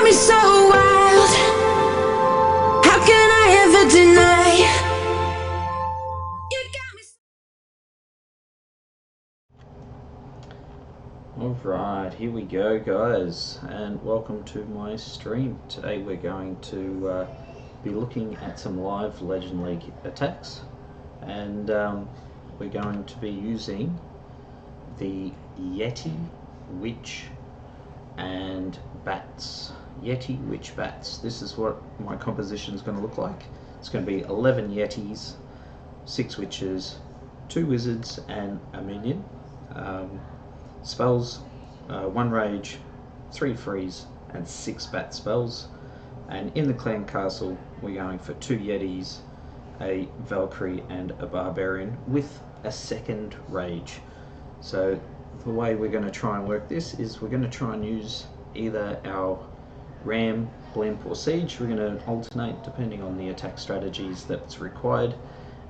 me so wild. How can I ever deny? You got me. Alright, here we go guys, and welcome to my stream. Today we're going to be looking at some live Legend League attacks, and we're going to be using the Yeti-Witch and Bats. Yeti-Witch-Bats. This is what my composition is going to look like. It's going to be 11 Yetis, 6 Witches, 2 Wizards and a Minion. Spells, 1 Rage, 3 Freeze and 6 Bat spells. And in the clan castle we're going for 2 Yetis, a Valkyrie and a Barbarian with a 2nd Rage. So the way we're going to try and work this is we're going to try and use either our Ram, Blimp or Siege. We're going to alternate depending on the attack strategies that's required,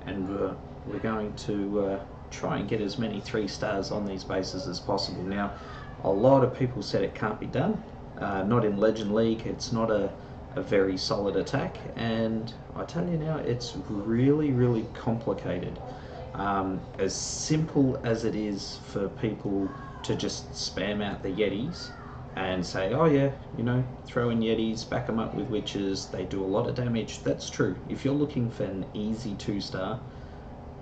and we're going to try and get as many 3 stars on these bases as possible. Now, a lot of people said it can't be done, not in Legend League. It's not a very solid attack, and I tell you now, it's really complicated. As simple as it is for people to just spam out the Yetis and say, oh yeah, you know, throw in Yetis, back them up with Witches, they do a lot of damage. That's true. If you're looking for an easy 2-star,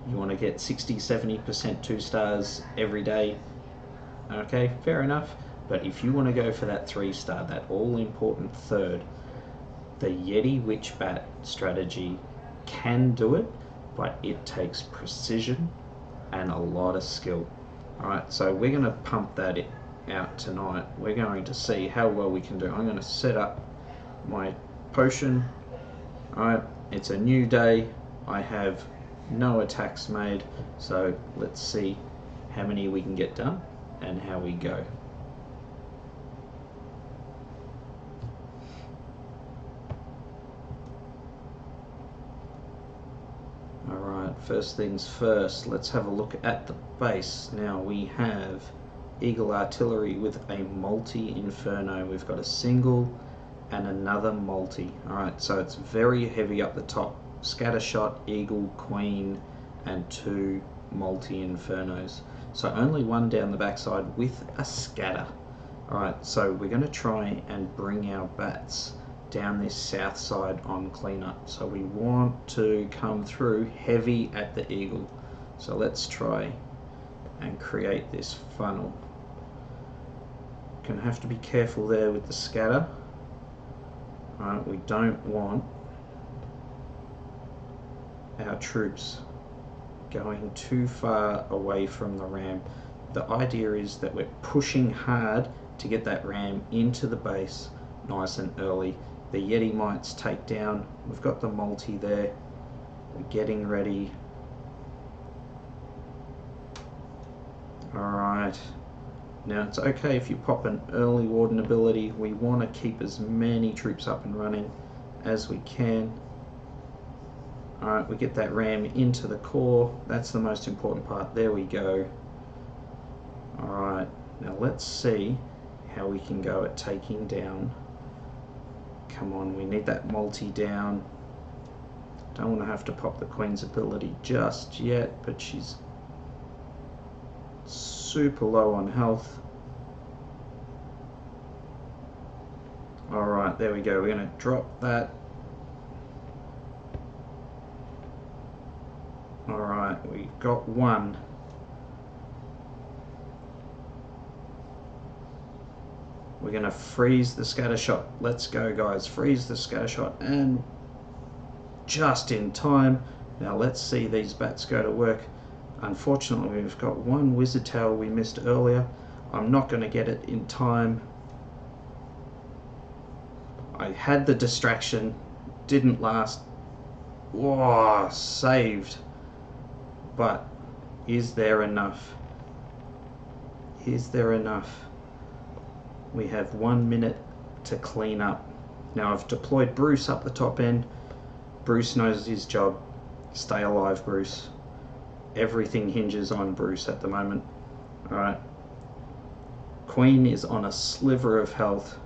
you want to get 60-70% 2 stars every day, okay, fair enough. But if you want to go for that 3-star, that all-important 3rd, the Yeti-Witch-Bat strategy can do it, but it takes precision and a lot of skill. Alright, so we're going to pump that out tonight. We're going to see how well we can do. I'm going to set up my potion. Alright, it's a new day. I have no attacks made, so let's see how many we can get done and how we go. Alright, first things first, let's have a look at the base. Now we have Eagle Artillery with a multi-inferno. We've got a single and another multi. Alright, so it's very heavy up the top. Scattershot, Eagle, Queen and 2 multi-infernos. So only 1 down the backside with a scatter. Alright, so we're going to try and bring our bats down this south side on cleanup. So we want to come through heavy at the Eagle. So let's try and create this funnel. Gonna have to be careful there with the scatter. Alright, we don't want our troops going too far away from the ram. The idea is that we're pushing hard to get that ram into the base nice and early. The Yeti mites take down. We've got the multi there. We're getting ready. Alright. Now it's okay if you pop an early warden ability. We want to keep as many troops up and running as we can. Alright, we get that ram into the core. That's the most important part. There we go. Alright, now let's see how we can go at taking down. Come on, we need that multi down. Don't want to have to pop the Queen's ability just yet, but she's super low on health. Alright, there we go. We're going to drop that. Alright, we got 1. We're going to freeze the scatter shot. Let's go guys, freeze the scatter shot, and just in time. Now let's see these bats go to work. Unfortunately we've got 1 wizard tower we missed earlier. I'm not going to get it in time. I had the distraction, didn't last. Whoa, saved. But is there enough? Is there enough? We have 1 minute to clean up. Now I've deployed Bruce up the top end. Bruce knows his job. Stay alive, Bruce. Everything hinges on Bruce at the moment. Alright. Queen is on a sliver of health.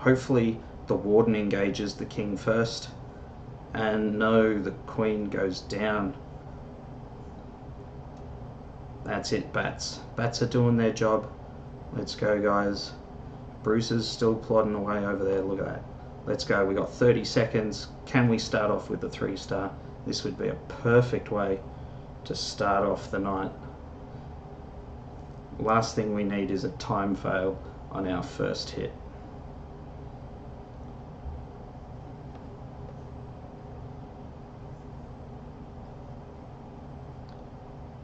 Hopefully the warden engages the king first. And no, the queen goes down. That's it, bats. Bats are doing their job. Let's go, guys. Bruce is still plodding away over there. Look at that. Let's go. We got 30 seconds. Can we start off with the 3-star? This would be a perfect way to start off the night. Last thing we need is a time fail on our first hit.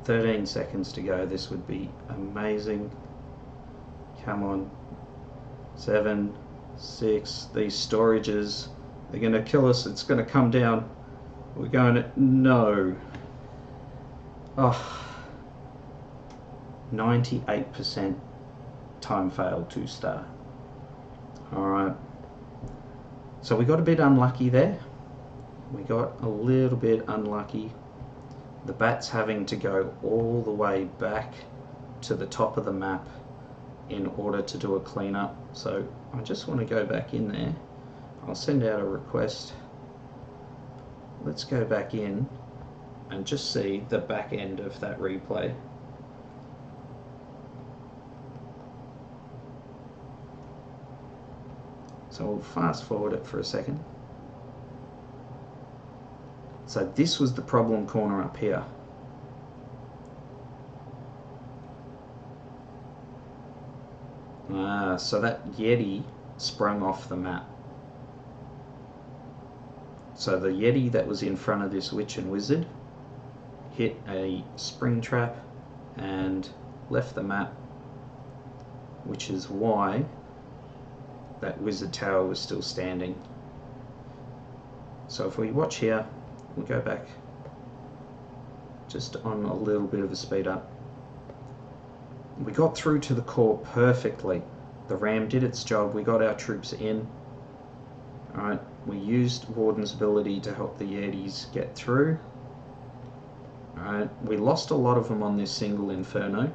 "13 seconds to go." This would be amazing. Come on. 7, 6. These storages, they're going to kill us. It's going to come down. We're going to... No. Oh. 98% time fail 2-star. Alright. So we got a bit unlucky there. We got a little bit unlucky. The bat's having to go all the way back to the top of the map in order to do a cleanup. So I just want to go back in there. I'll send out a request. Let's go back in and just see the back end of that replay. So we'll fast forward it for a second. So this was the problem corner up here. So that Yeti sprung off the map. So the Yeti that was in front of this witch and wizard hit a spring trap and left the map, which is why that wizard tower was still standing. So if we watch here, we'll go back just on a little bit of a speed up. We got through to the core perfectly. The ram did its job. We got our troops in. Alright, we used Warden's ability to help the Yetis get through. Alright, we lost a lot of them on this single inferno,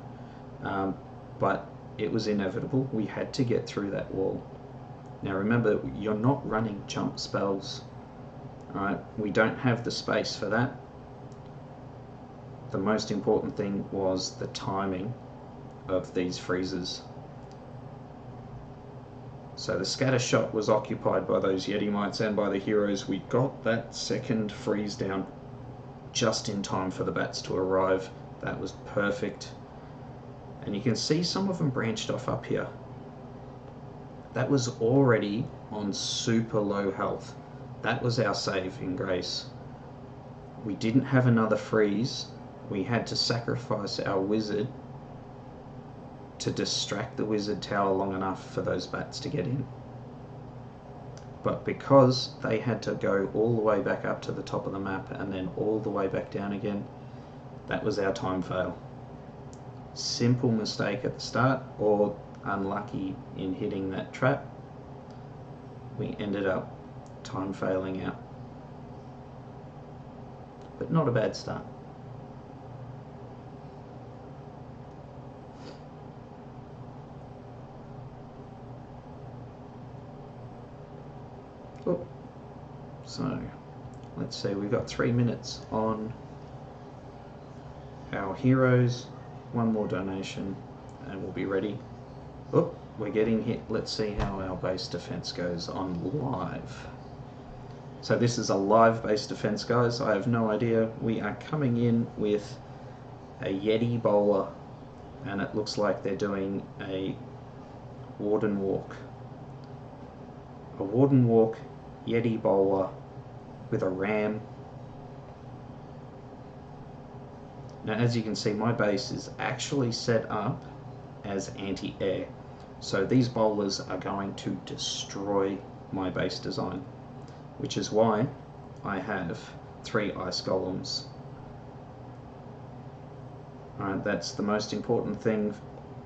but it was inevitable. We had to get through that wall. Now remember, you're not running jump spells. Alright, we don't have the space for that. The most important thing was the timing of these freezes. So the scatter shot was occupied by those Yeti-mites and by the heroes. We got that second freeze down just in time for the bats to arrive. That was perfect. And you can see some of them branched off up here. That was already on super low health. That was our saving grace. We didn't have another freeze. We had to sacrifice our wizard to distract the wizard tower long enough for those bats to get in. But because they had to go all the way back up to the top of the map and then all the way back down again, that was our time fail. Simple mistake at the start, or unlucky in hitting that trap. We ended up time failing out. But not a bad start. Oh. So let's see, we've got 3 minutes on our heroes. One more donation and we'll be ready. Oh, we're getting hit. Let's see how our base defense goes on live. So this is a live base defense, guys. I have no idea. We are coming in with a Yeti bowler and it looks like they're doing a warden walk. A warden walk, Yeti bowler with a ram. Now as you can see, my base is actually set up as anti-air. So these bowlers are going to destroy my base design, which is why I have 3 ice golems. Alright, that's the most important thing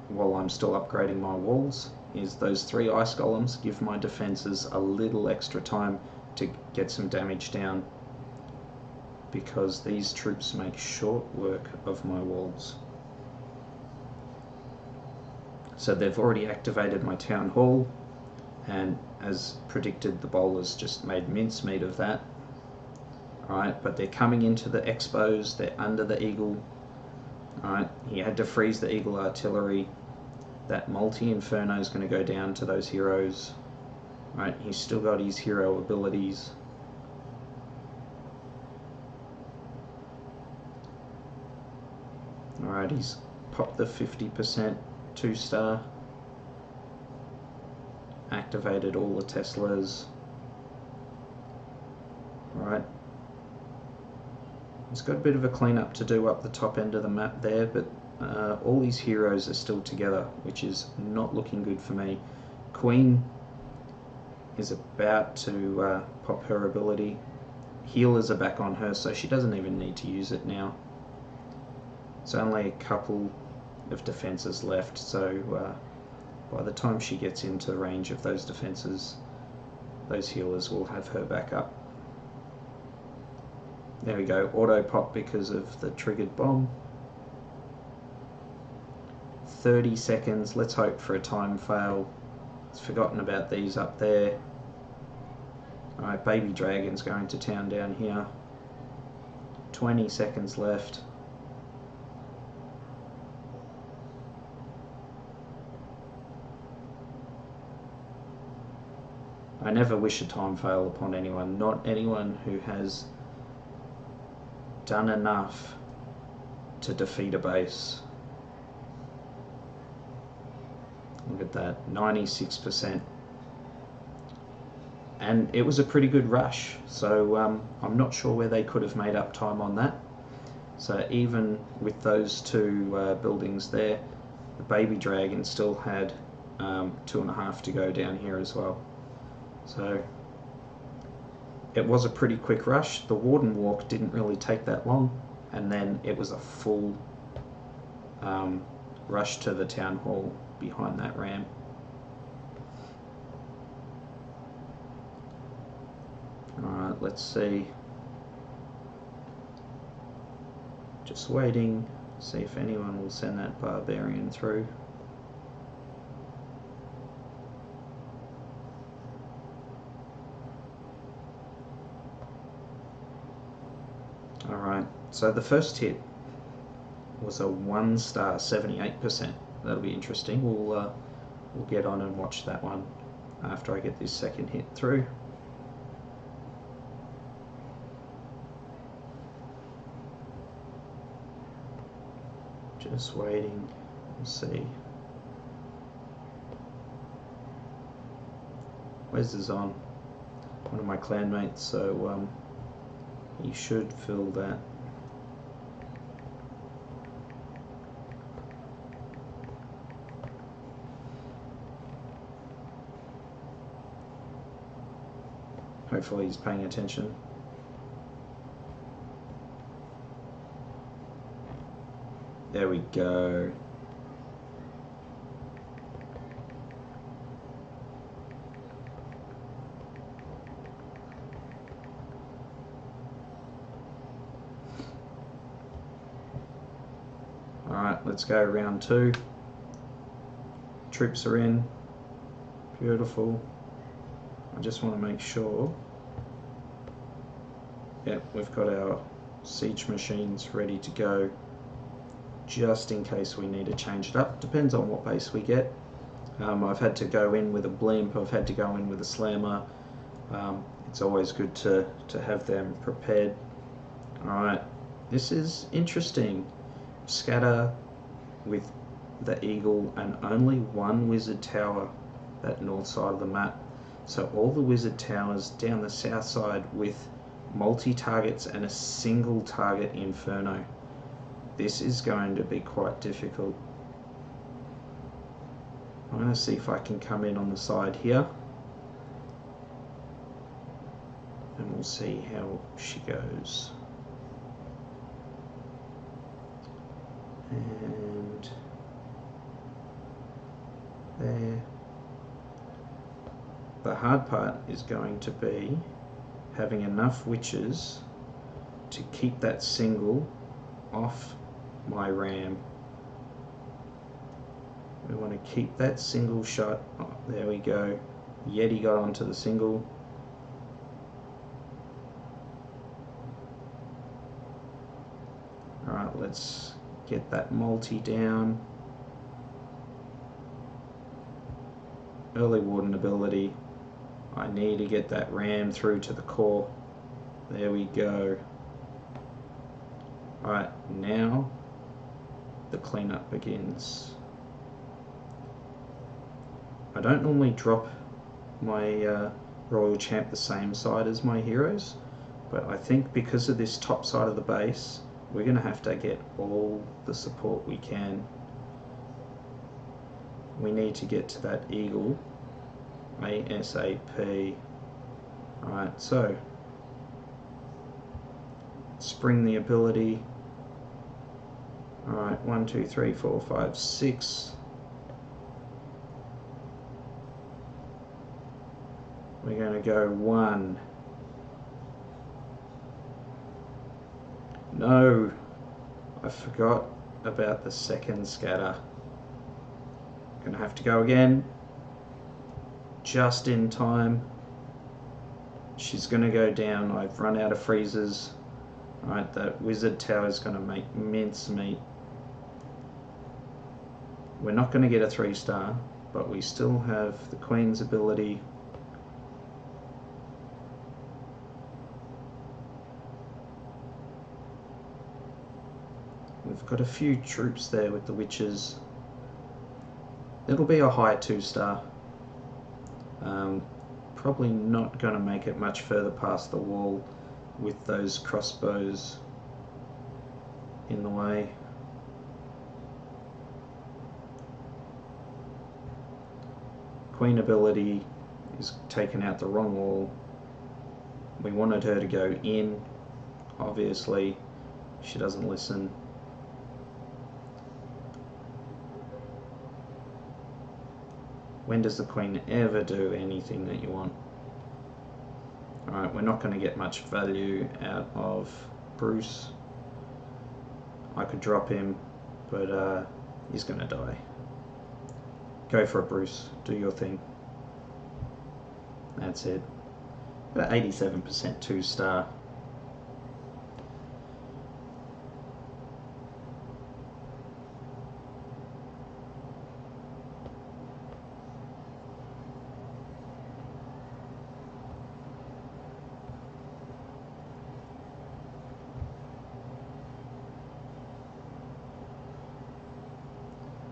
while I'm still upgrading my walls, is those 3 ice golems give my defenses a little extra time to get some damage down, because these troops make short work of my walls. So they've already activated my town hall and as predicted, the bowlers just made mincemeat of that. Alright, but they're coming into the expos, they're under the Eagle. Alright, he had to freeze the Eagle artillery. That multi-inferno is going to go down to those heroes. Alright, he's still got his hero abilities. Alright, he's popped the 50% 2-star. Activated all the Teslas. Alright. He's got a bit of a cleanup to do up the top end of the map there, but all these heroes are still together, which is not looking good for me. Queen is about to pop her ability. Healers are back on her, so she doesn't even need to use it now. It's only a couple of defenses left, so by the time she gets into range of those defenses, those healers will have her back up. There we go, auto pop because of the triggered bomb. 30 seconds, let's hope for a time fail. It's forgotten about these up there. Alright, Baby Dragon's going to town down here. 20 seconds left. I never wish a time fail upon anyone, not anyone who has done enough to defeat a base. Look at that, 96%. And it was a pretty good rush, so I'm not sure where they could have made up time on that. So even with those two buildings there, the Baby Dragon still had 2.5 to go down here as well. So it was a pretty quick rush. The Warden Walk didn't really take that long, and then it was a full rush to the Town Hall behind that ram. Alright, let's see. Just waiting, see if anyone will send that Barbarian through. Alright, so the first hit was a 1-star, 78%. That'll be interesting. We'll get on and watch that one after I get this second hit through. Just waiting, we'll see. Where's the Zon? One of my clanmates, so he should fill that. Hopefully he's paying attention. There we go. Alright, let's go round 2. Troops are in. Beautiful. I just want to make sure. Yep, we've got our siege machines ready to go, just in case we need to change it up. Depends on what base we get. I've had to go in with a blimp, I've had to go in with a slammer. It's always good to have them prepared. Alright, this is interesting. Scatter with the Eagle and only one wizard tower, that north side of the map. So all the wizard towers down the south side with multi-targets and a single target inferno. This is going to be quite difficult. I'm going to see if I can come in on the side here, and we'll see how she goes. And there. The hard part is going to be having enough witches to keep that single off my ram. We want to keep that single shot. Oh, there we go. Yeti got onto the single. Alright, let's get that multi down. Early Warden ability. I need to get that ram through to the core. There we go. Alright, now the cleanup begins. I don't normally drop my Royal Champ the same side as my heroes, but I think because of this top side of the base, we're going to have to get all the support we can. We need to get to that eagle ASAP. Alright, so spring the ability. Alright, 1, 2, 3, 4, 5, 6. We're going to go 1. No, I forgot about the second scatter. Gonna have to go again. Just in time. She's gonna go down. I've run out of freezers. Alright, that wizard tower is gonna make mincemeat. We're not gonna get a 3-star, but we still have the Queen's ability. We've got a few troops there with the witches. It'll be a high 2-star. Probably not going to make it much further past the wall with those crossbows in the way. Queen ability is taken out the wrong wall. We wanted her to go in. Obviously, she doesn't listen. When does the Queen ever do anything that you want? Alright, we're not going to get much value out of Bruce. I could drop him, but he's going to die. Go for it, Bruce. Do your thing. That's it. Got 87% 2-star.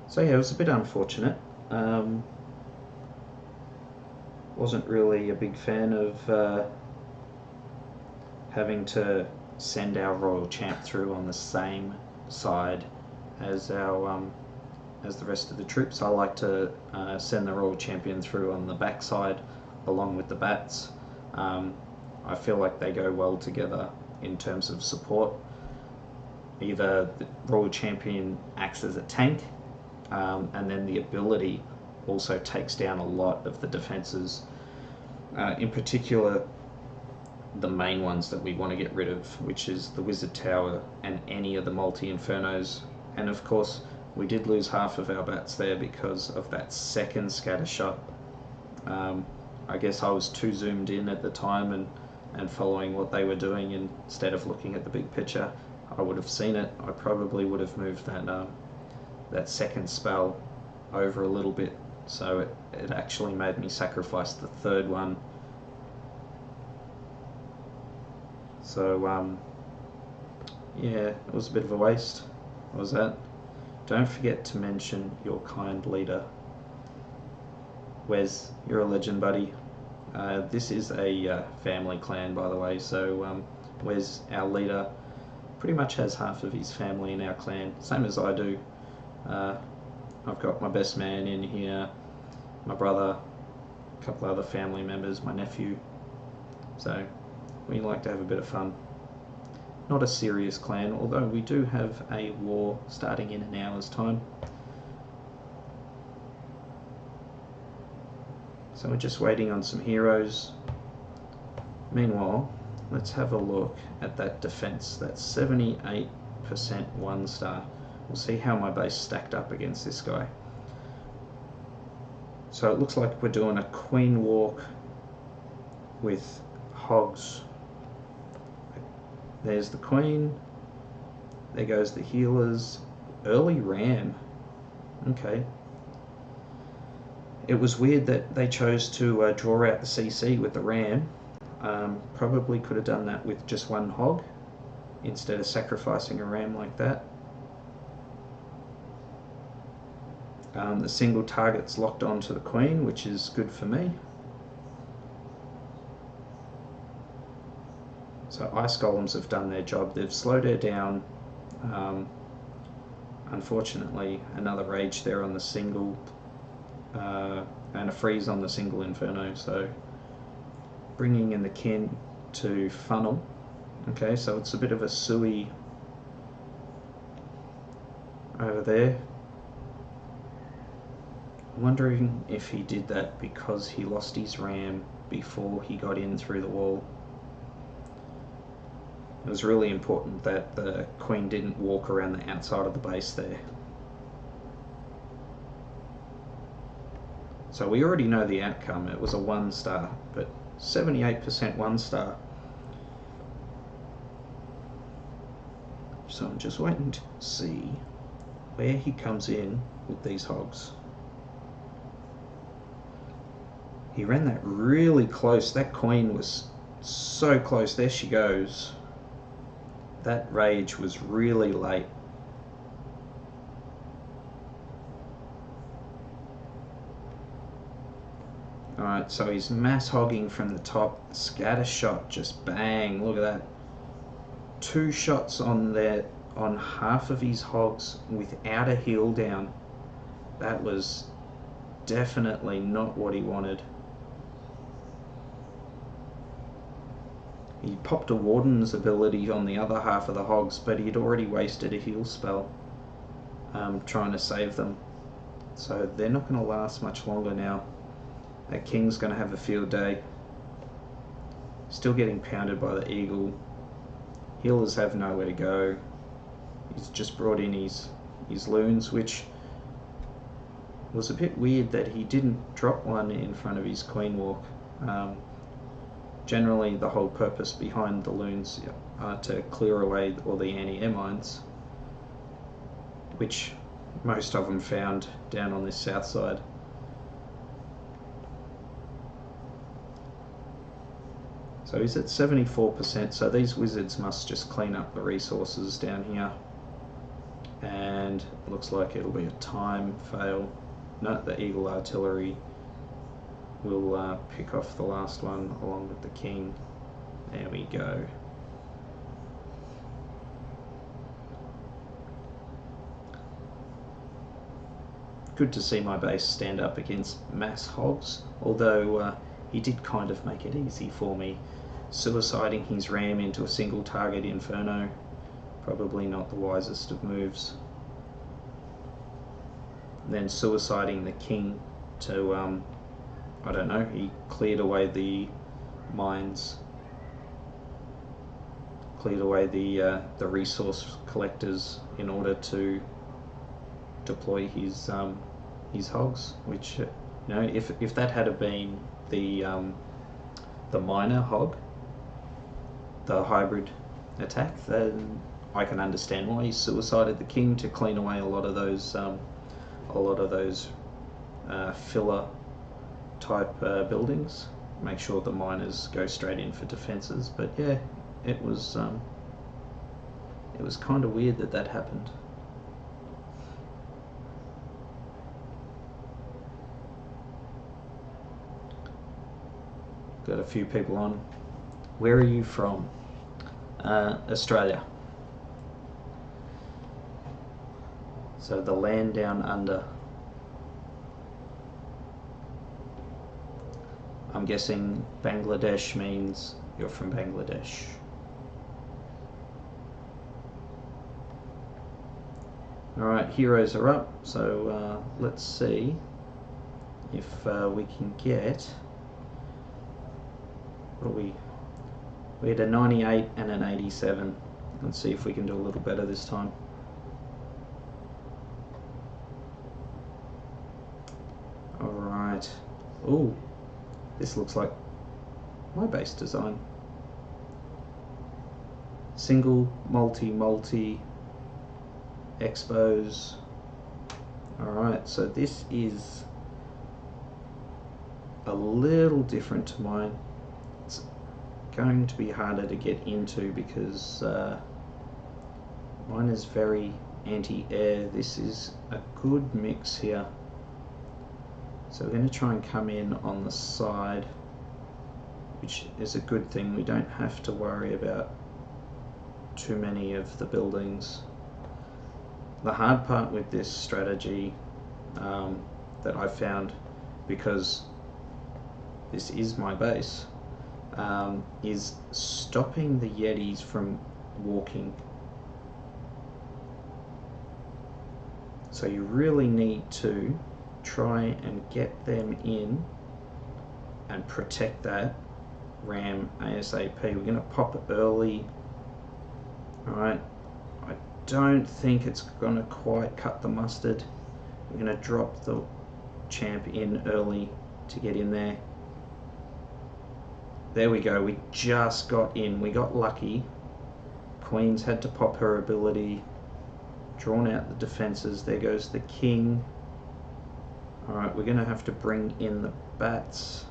So yeah, it was a bit unfortunate. Wasn't really a big fan of having to send our Royal Champ through on the same side as our as the rest of the troops. I like to send the Royal Champion through on the back side along with the bats. I feel like they go well together in terms of support. Either the Royal Champion acts as a tank, and then the ability also takes down a lot of the defenses, in particular the main ones that we want to get rid of, which is the Wizard Tower and any of the multi-infernos. And of course we did lose half of our bats there because of that second scatter shot. I guess I was too zoomed in at the time and following what they were doing instead of looking at the big picture. I would have seen it. I probably would have moved that second spell over a little bit, so it actually made me sacrifice the third one. So yeah, it was a bit of a waste. What was that? Don't forget to mention your kind leader. Wes, you're a legend, buddy. This is a family clan, by the way, so Wes, our leader, pretty much has half of his family in our clan, same as I do. I've got my best man in here, my brother, a couple other family members, my nephew. So we like to have a bit of fun. Not a serious clan, although we do have a war starting in an hour's time. So we're just waiting on some heroes. Meanwhile, let's have a look at that defense. That's 78% 1-star. We'll see how my base stacked up against this guy. So it looks like we're doing a queen walk with hogs. There's the queen. There goes the healers. Early ram. Okay. It was weird that they chose to draw out the CC with the ram. Probably could have done that with just one hog instead of sacrificing a ram like that. The single target's locked onto the queen, which is good for me. So ice golems have done their job. They've slowed her down. Unfortunately, another rage there on the single and a freeze on the single inferno. So bringing in the kin to funnel. Okay, so it's a bit of a suey over there. I'm wondering if he did that because he lost his ram before he got in through the wall. It was really important that the queen didn't walk around the outside of the base there. So we already know the outcome. It was a 1 star, but 78% 1 star. So I'm just waiting to see where he comes in with these hogs. He ran that really close. That queen was so close. There she goes. That rage was really late. Alright, so he's mass hogging from the top. Scatter shot, just bang. Look at that. 2 shots on there on half of his hogs without a heal down. That was definitely not what he wanted. He popped a Warden's ability on the other half of the hogs, but he'd already wasted a heal spell trying to save them. So they're not going to last much longer now. That king's going to have a field day. Still getting pounded by the eagle. Healers have nowhere to go. He's just brought in his loons, which was a bit weird that he didn't drop one in front of his queen walk. Generally, the whole purpose behind the loons are to clear away all the anti-air mines, which most of them found down on this south side. So he's at 74%, so these wizards must just clean up the resources down here. And it looks like it'll be a time fail. No, the eagle artillery will pick off the last one along with the king. There we go. Good to see my base stand up against mass hogs, although he did kind of make it easy for me. Suiciding his ram into a single target inferno, probably not the wisest of moves. Then suiciding the king to I don't know, he cleared away the mines, cleared away the resource collectors in order to deploy his hogs. Which, you know, if that had been the miner hog, the hybrid attack, then I can understand why he suicided the king to clean away a lot of those filler type buildings, make sure the miners go straight in for defenses. But yeah, it was kind of weird that happened. Got a few people on. Where are you from? Australia. So the land down under. I'm guessing Bangladesh means you're from Bangladesh. Alright, heroes are up, so let's see if we can get, what are we had a 98 and an 87. Let's see if we can do a little better this time. Alright. Ooh, this looks like my base design. Single, multi, expos. Alright, so this is a little different to mine. It's going to be harder to get into because mine is very anti-air. This is a good mix here. So we're going to try and come in on the side, which is a good thing. We don't have to worry about too many of the buildings. The hard part with this strategy that I found, because this is my base, is stopping the Yetis from walking. So you really need to try and get them in and protect that ram ASAP. We're going to pop early. Alright, I don't think it's going to quite cut the mustard. We're going to drop the champ in early to get in there. There we go, we just got in, we got lucky. Queen's had to pop her ability, drawn out the defenses. There goes the king. Alright, we're going to have to bring in the bats.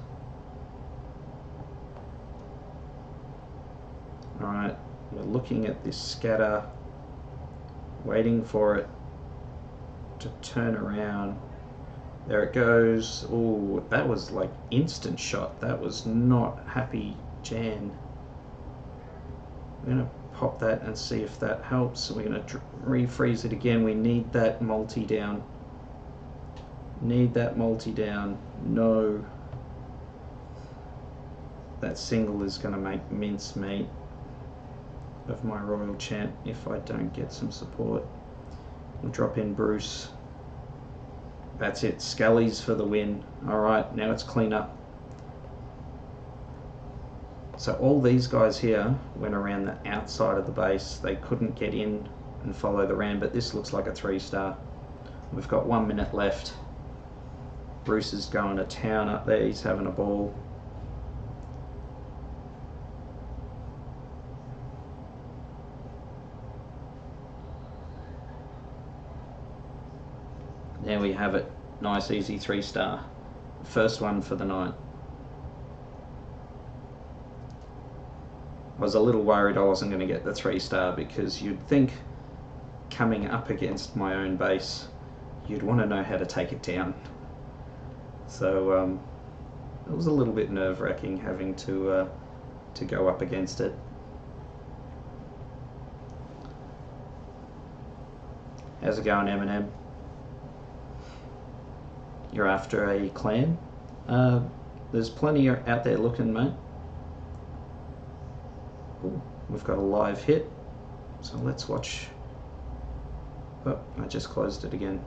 Alright, we're looking at this scatter, waiting for it to turn around. There it goes. Oh, that was like instant shot. That was not happy Jan. We're going to pop that and see if that helps. We're going to refreeze it again. We need that multi down. Need that multi down. No. That single is going to make mincemeat of my royal champ if I don't get some support. We'll drop in Bruce. That's it. Skellies for the win. Alright, now it's clean up. So all these guys here went around the outside of the base. They couldn't get in and follow the ram, but this looks like a 3-star. We've got 1 minute left. Bruce is going to town up there. He's having a ball. There we have it. Nice, easy 3-star. First one for the night. I was a little worried I wasn't going to get the 3-star because you'd think coming up against my own base, you'd want to know how to take it down. So it was a little bit nerve-wracking having to go up against it. How's it going, Eminem? You're after a clan? There's plenty out there looking, mate. Ooh, we've got a live hit, so let's watch. Oh, I just closed it again.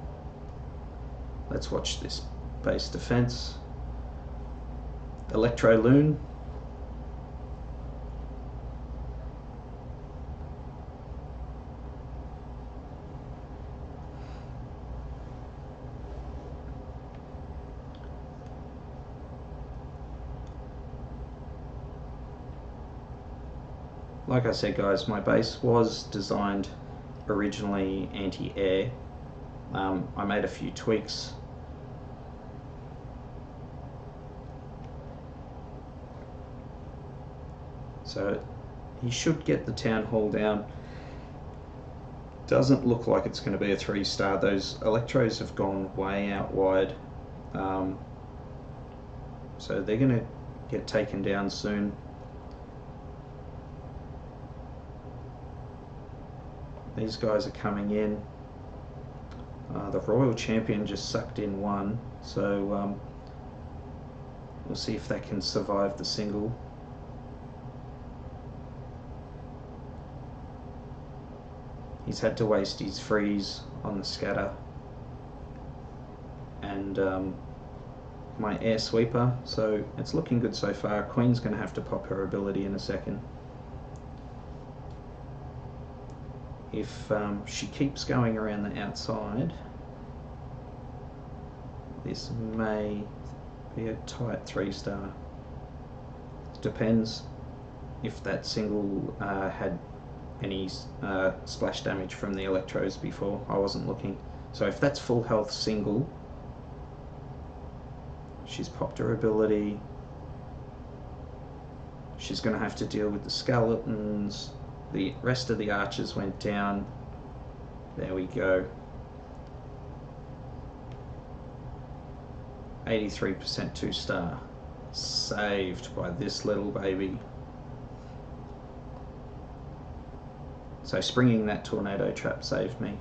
Let's watch this base defense. Electro Loon. Like I said, guys, my base was designed originally anti-air. I made a few tweaks. So he should get the town hall down. Doesn't look like it's going to be a 3-star. Those electros have gone way out wide. So they're going to get taken down soon. These guys are coming in. The Royal Champion just sucked in 1, so we'll see if that can survive the single. He's had to waste his freeze on the scatter. And my air sweeper, so it's looking good so far. Queen's going to have to pop her ability in a second. If she keeps going around the outside, this may be a tight 3-star. Depends if that single had any splash damage from the electros before. I wasn't looking. So if that's full health single, she's popped her ability. She's going to have to deal with the skeletons. The rest of the archers went down. There we go. 83% 2-star. Saved by this little baby. So springing that tornado trap saved me.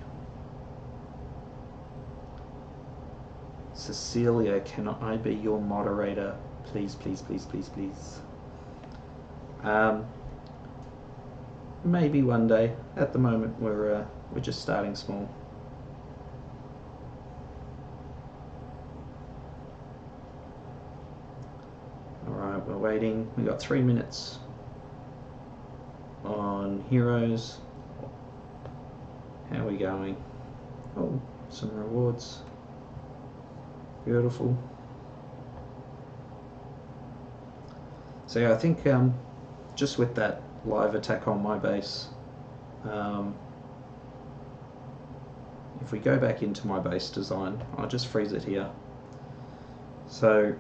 Cecilia, can I be your moderator? Please, please, please, please, please. Maybe one day. At the moment, we're just starting small. All right, we're waiting. We got 3 minutes on heroes. How are we going? Oh, some rewards. Beautiful. So yeah, I think just with that live attack on my base, if we go back into my base design, I'll just freeze it here. So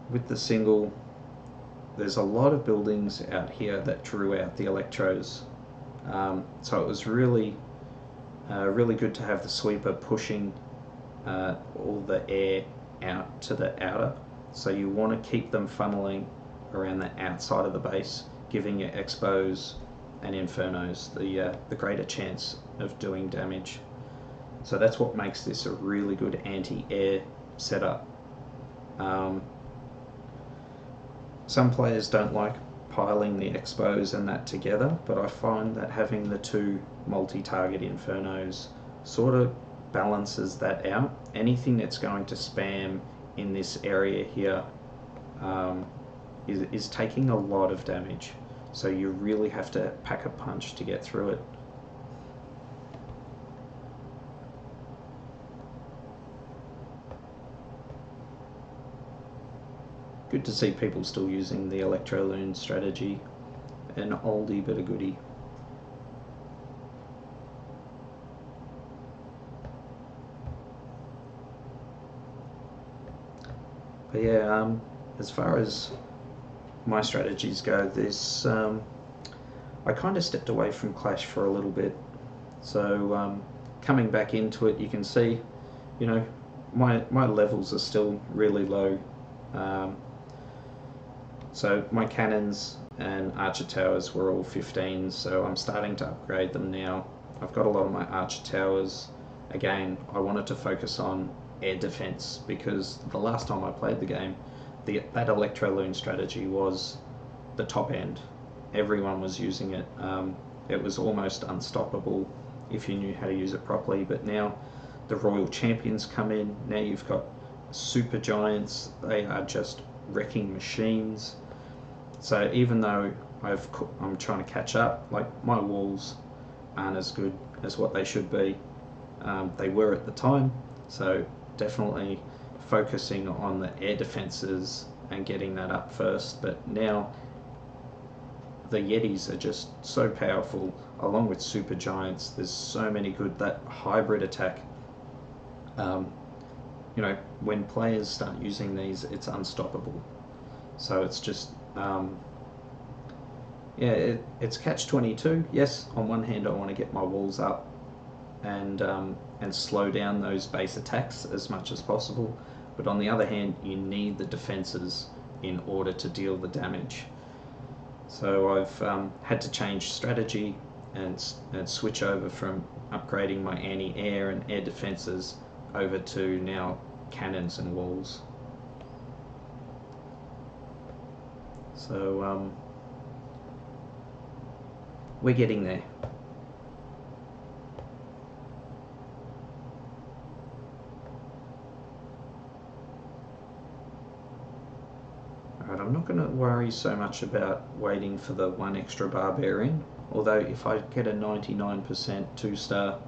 with the single, there's a lot of buildings out here that drew out the electros. So it was really good to have the sweeper pushing all the air out to the outer. So you want to keep them funneling around the outside of the base, giving your expos and infernos the greater chance of doing damage. So that's what makes this a really good anti-air setup. Some players don't like piling the expos and that together, but I find that having the two multi-target infernos sort of balances that out. Anything that's going to spam in this area here is taking a lot of damage, so you really have to pack a punch to get through it. Good to see people still using the Electroloon strategy. An oldie but a goodie. But yeah, as far as my strategies go, there's I kind of stepped away from Clash for a little bit. So coming back into it, you can see, you know, my levels are still really low. So my cannons and archer towers were all 15, so I'm starting to upgrade them now. I've got a lot of my archer towers. Again, I wanted to focus on air defense because the last time I played the game, that Electroloon strategy was the top end. Everyone was using it. It was almost unstoppable if you knew how to use it properly, but now the Royal Champions come in. Now you've got super giants. They are just wrecking machines. So even though I'm trying to catch up, like my walls aren't as good as what they should be. They were at the time, so definitely focusing on the air defenses and getting that up first. But now the Yetis are just so powerful, along with super giants. There's so many good, that hybrid attack. You know, when players start using these, it's unstoppable. So it's just yeah, it's catch-22. Yes, on one hand I want to get my walls up and slow down those base attacks as much as possible, but on the other hand you need the defenses in order to deal the damage. So I've had to change strategy and switch over from upgrading my anti-air and air defenses over to now cannons and walls. So we're getting there. Alright, I'm not going to worry so much about waiting for the one extra Barbarian, although if I get a 99% 2-star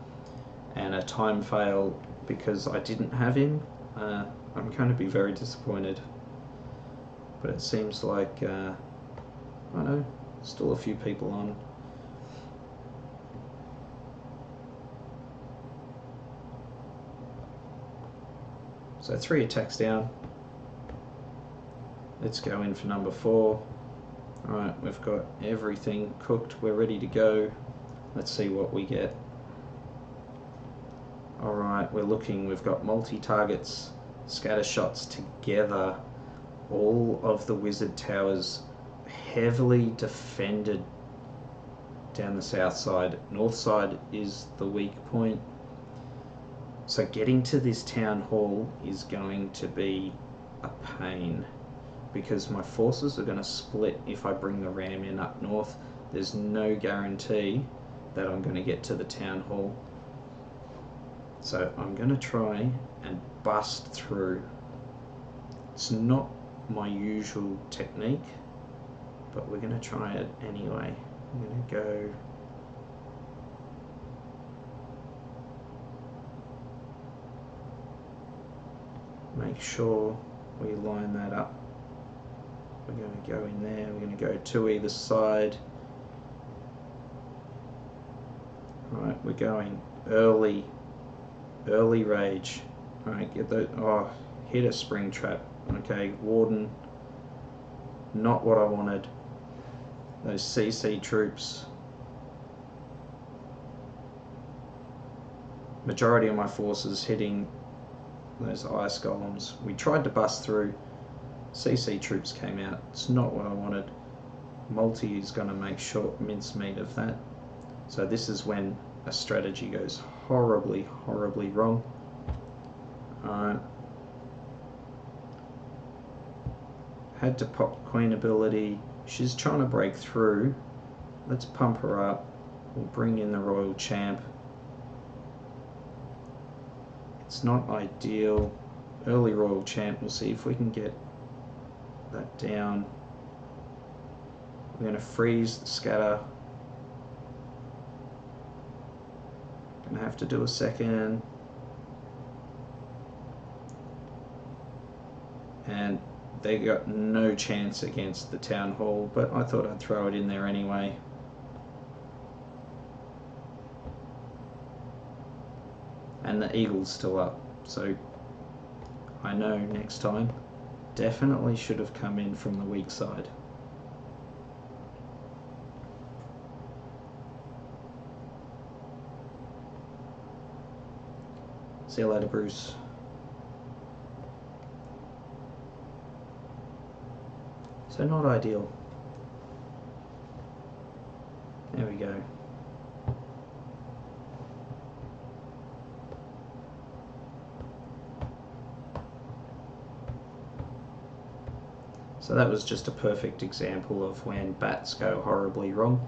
and a time fail because I didn't have him, I'm going to be very disappointed. But it seems like, I don't know, still a few people on. So 3 attacks down. Let's go in for number 4. Alright, we've got everything cooked, we're ready to go. Let's see what we get. Alright, we've got multi-targets, scatter shots together. All of the wizard towers heavily defended down the south side. North side is the weak point. So getting to this town hall is going to be a pain, because my forces are going to split if I bring the ram in up north. There's no guarantee that I'm going to get to the town hall. So I'm going to try and bust through. It's not my usual technique, but we're going to try it anyway. I'm going to go make sure we line that up. We're going to go in there, we're going to go to either side. Alright, we're going early rage. Alright, get the, oh, hit a spring trap. Okay, Warden, not what I wanted. Those CC troops. Majority of my forces hitting those ice golems. We tried to bust through. CC troops came out. It's not what I wanted. Multi is going to make short mincemeat of that. So this is when a strategy goes horribly wrong. Alright. Had to pop Queen ability. She's trying to break through. Let's pump her up. We'll bring in the Royal Champ. It's not ideal. Early Royal Champ. We'll see if we can get that down. We're going to freeze the scatter. Going to have to do a second. And they got no chance against the town hall, but I thought I'd throw it in there anyway. And the eagle's still up, so I know next time definitely should have come in from the weak side. See you later, Bruce. So not ideal. There we go. So that was just a perfect example of when bats go horribly wrong.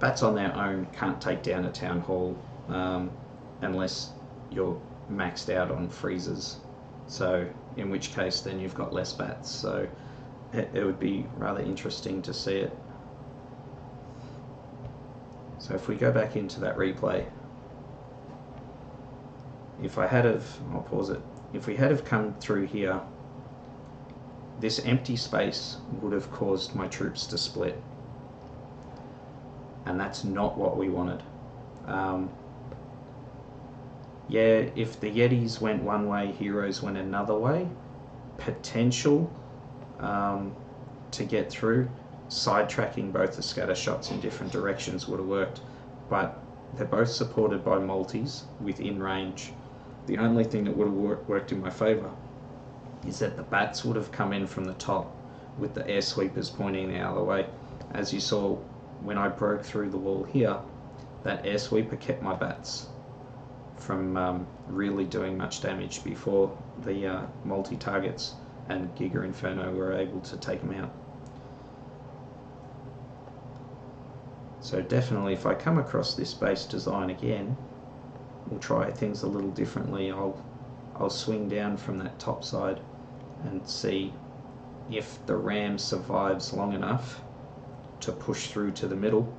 Bats on their own can't take down a town hall unless you're maxed out on freezers. So in which case then you've got less bats. So it would be rather interesting to see it. So if we go back into that replay, if I had have, I'll pause it. If we had have come through here, this empty space would have caused my troops to split. And that's not what we wanted. Yeah, if the Yetis went one way, heroes went another way, potential to get through, sidetracking both the scatter shots in different directions would have worked, but they're both supported by multis within range. The only thing that would have worked in my favour is that the bats would have come in from the top with the air sweepers pointing the other way. As you saw when I broke through the wall here, that air sweeper kept my bats from really doing much damage before the multi-targets and Giga Inferno were able to take them out. So definitely if I come across this base design again, we'll try things a little differently. I'll swing down from that top side and see if the ram survives long enough to push through to the middle.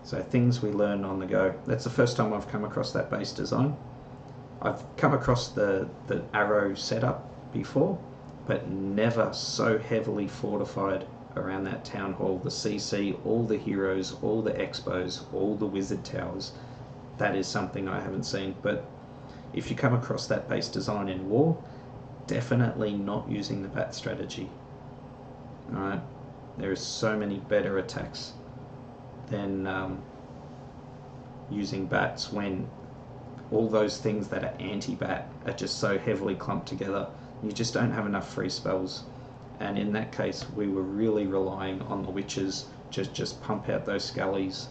So things we learn on the go. That's the first time I've come across that base design. I've come across the arrow setup before, but never so heavily fortified around that town hall. The CC, all the heroes, all the expos, all the wizard towers. That is something I haven't seen. But if you come across that base design in war, definitely not using the bat strategy. Alright, there are so many better attacks than using bats when all those things that are anti-bat are just so heavily clumped together. You just don't have enough free spells. And in that case, we were really relying on the witches to just pump out those scullies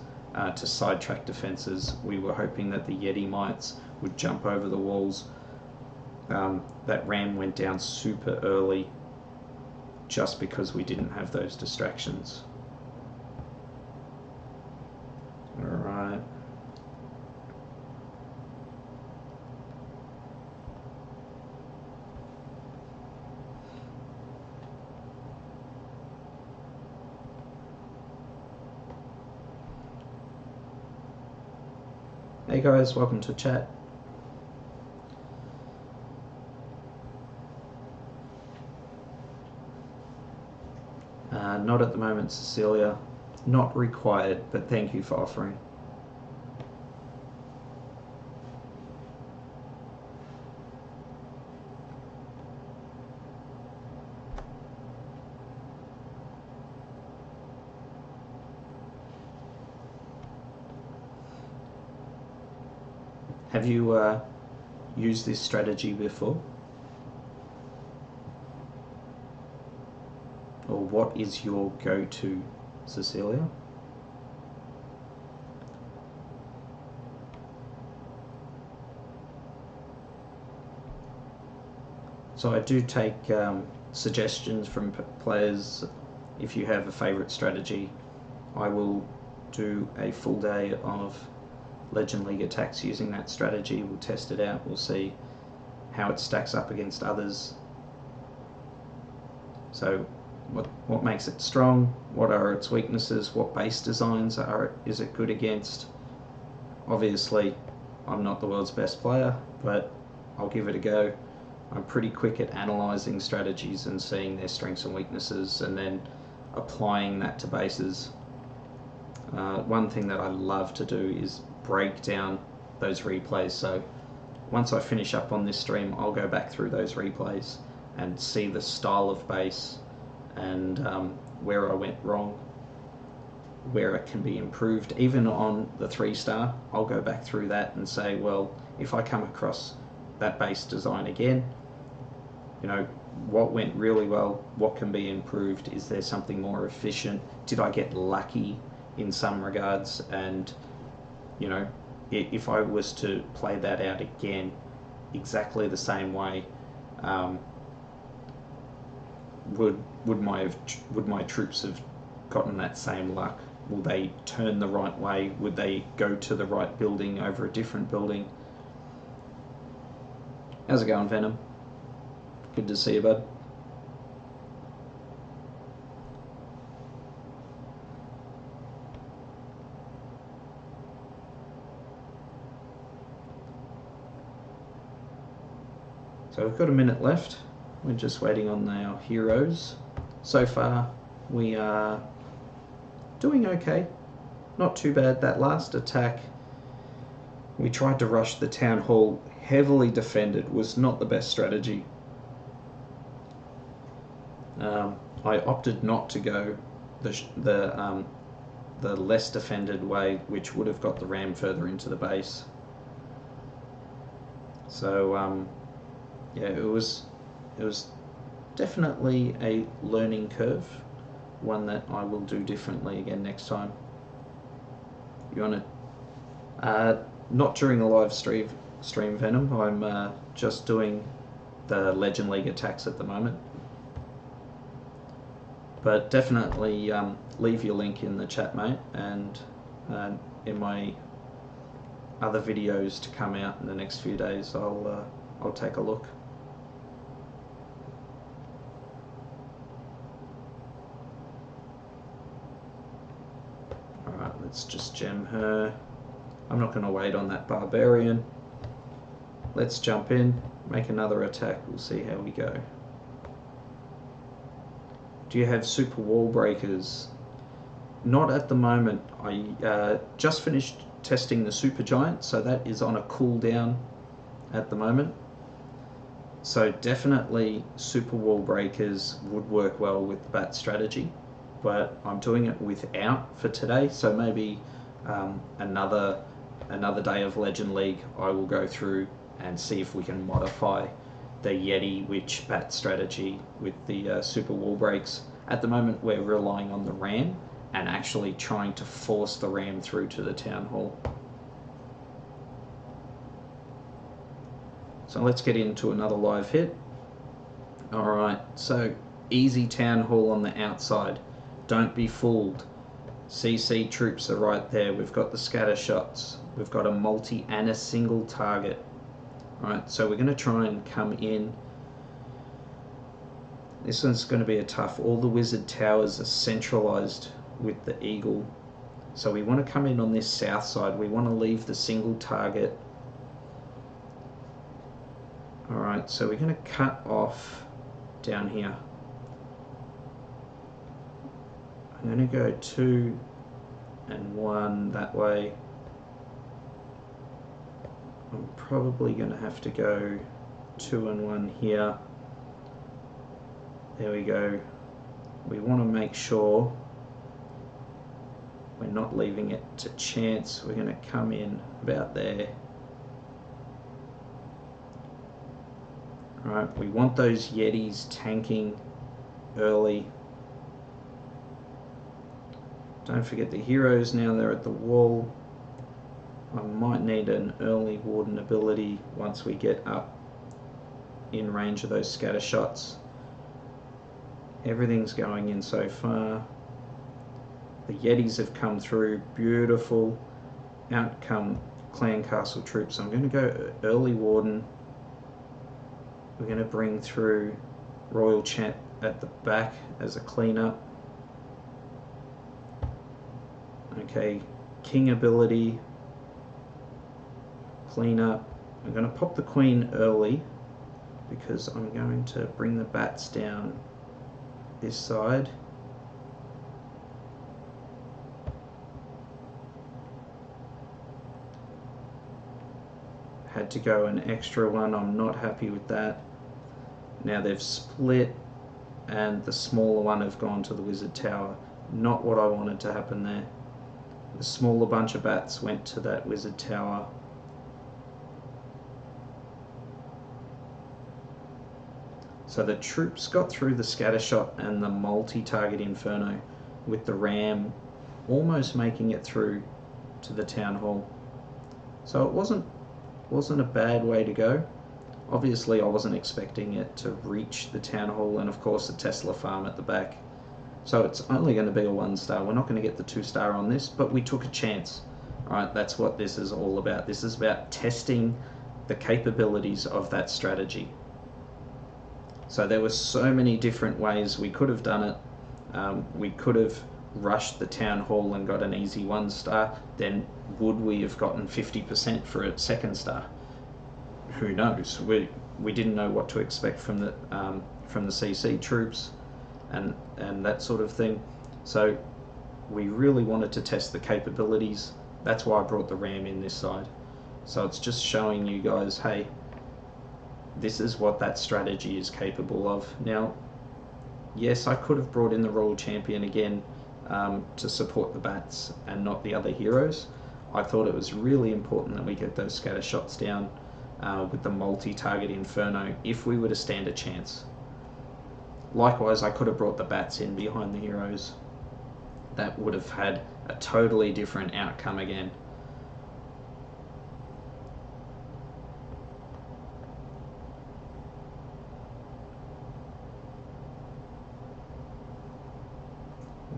to sidetrack defenses. We were hoping that the Yeti-Mites would jump over the walls. That ram went down super early just because we didn't have those distractions. Alright. Hey guys, welcome to chat. Not at the moment, Cecilia. Not required, but thank you for offering. Have you used this strategy before? Or what is your go-to, Cecilia? So I do take suggestions from players. If you have a favourite strategy, I will do a full day of Legend League attacks using that strategy. We'll test it out, we'll see how it stacks up against others. So what makes it strong, what are its weaknesses, what base designs is it good against. Obviously I'm not the world's best player, but I'll give it a go. I'm pretty quick at analysing strategies and seeing their strengths and weaknesses and then applying that to bases. One thing that I love to do is break down those replays. So once I finish up on this stream, I'll go back through those replays and see the style of base and where I went wrong, where it can be improved. Even on the 3-star, I'll go back through that and say, well, if I come across that base design again, you know, what went really well, what can be improved, is there something more efficient, did I get lucky in some regards, and you know, if I was to play that out again exactly the same way, would my troops have gotten that same luck? Will they turn the right way? Would they go to the right building over a different building? How's it going, Venom? Good to see you, bud. So we've got a minute left. We're just waiting on our heroes. So far we are doing okay. Not too bad. That last attack, we tried to rush the town hall, heavily defended, was not the best strategy. I opted not to go the less defended way, which would have got the ram further into the base. So yeah, it was definitely a learning curve, one that I will do differently again next time. You want to not during the live stream Venom. I'm just doing the Legend League attacks at the moment. But definitely leave your link in the chat, mate, and in my other videos to come out in the next few days, I'll take a look. Alright, let's Let's just gem her. I'm not going to wait on that Barbarian. Let's jump in, make another attack. We'll see how we go. Do you have super wall breakers? Not at the moment. I just finished testing the super giant, so that is on a cooldown at the moment. So definitely super wall breakers would work well with the bat strategy, but I'm doing it without for today. So maybe another day of Legend League, I will go through and see if we can modify the Yeti-Witch-Bat strategy with the super wall breaks. At the moment, we're relying on the ram and actually trying to force the ram through to the town hall. So let's get into another live hit. Alright, so easy town hall on the outside. Don't be fooled. CC troops are right there. We've got the scatter shots. We've got a multi and a single target. Alright, so we're going to try and come in. This one's going to be a tough. All the wizard towers are centralized with the eagle. So we want to come in on this south side. We want to leave the single target. Alright, so we're going to cut off down here. I'm going to go 2 and 1 that way. I'm probably going to have to go 2 and 1 here. There we go. We want to make sure we're not leaving it to chance. We're going to come in about there. Alright, we want those Yetis tanking early. Don't forget the heroes now, they're at the wall. I might need an early warden ability once we get up in range of those scatter shots. Everything's going in so far. The Yetis have come through, beautiful. Out come clan castle troops. I'm going to go early warden. We're going to bring through Royal Chant at the back as a cleanup. Okay, King ability, cleanup. I'm going to pop the Queen early because I'm going to bring the bats down this side. Had to go an extra one, I'm not happy with that. Now they've split and the smaller one have gone to the wizard tower. Not what I wanted to happen there. The smaller bunch of bats went to that wizard tower. So the troops got through the scatter shot and the multi-target inferno with the ram almost making it through to the town hall. So it wasn't a bad way to go. Obviously I wasn't expecting it to reach the town hall and of course the Tesla farm at the back. So it's only going to be a 1-star. We're not going to get the 2-star on this, but we took a chance. Alright, that's what this is all about. This is about testing the capabilities of that strategy. So there were so many different ways we could have done it. We could have rushed the town hall and got an easy 1-star. Then would we have gotten 50% for a 2nd-star? Who knows? We didn't know what to expect from the CC troops and that sort of thing. So we really wanted to test the capabilities. That's why I brought the ram in this side. So it's just showing you guys, hey, this is what that strategy is capable of. Now, yes, I could have brought in the Royal Champion again to support the bats and not the other heroes. I thought it was really important that we get those scatter shots down with the multi-target inferno if we were to stand a chance. Likewise, I could have brought the bats in behind the heroes. That would have had a totally different outcome again.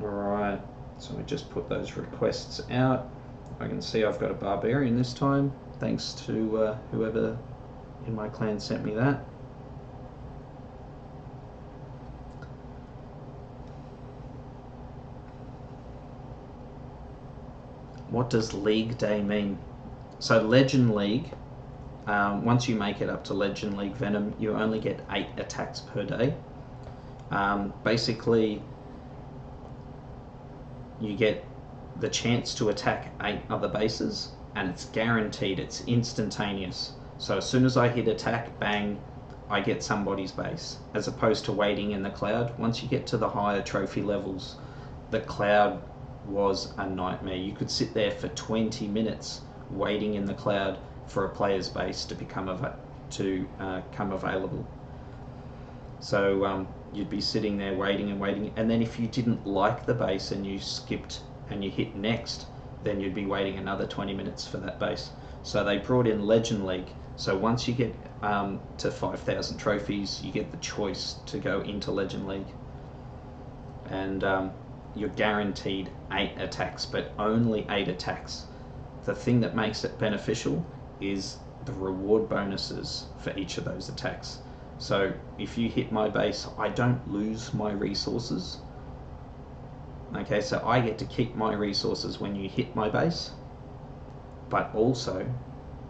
Alright, so we just put those requests out. I can see I've got a Barbarian this time, thanks to whoever in my clan sent me that. What does League Day mean? So Legend League, once you make it up to Legend League Venom, you only get 8 attacks per day. Basically, you get the chance to attack 8 other bases, and it's guaranteed, it's instantaneous. So as soon as I hit attack, bang, I get somebody's base, as opposed to waiting in the cloud. Once you get to the higher trophy levels, the cloud was a nightmare. You could sit there for 20 minutes waiting in the cloud for a player's base to come available. So you'd be sitting there waiting and waiting, and then if you didn't like the base and you skipped and you hit next, then you'd be waiting another 20 minutes for that base. So they brought in Legend League. So once you get to 5,000 trophies, you get the choice to go into Legend League, and you're guaranteed 8 attacks, but only 8 attacks. The thing that makes it beneficial is the reward bonuses for each of those attacks. So if you hit my base, I don't lose my resources. Okay, so I get to keep my resources when you hit my base, but also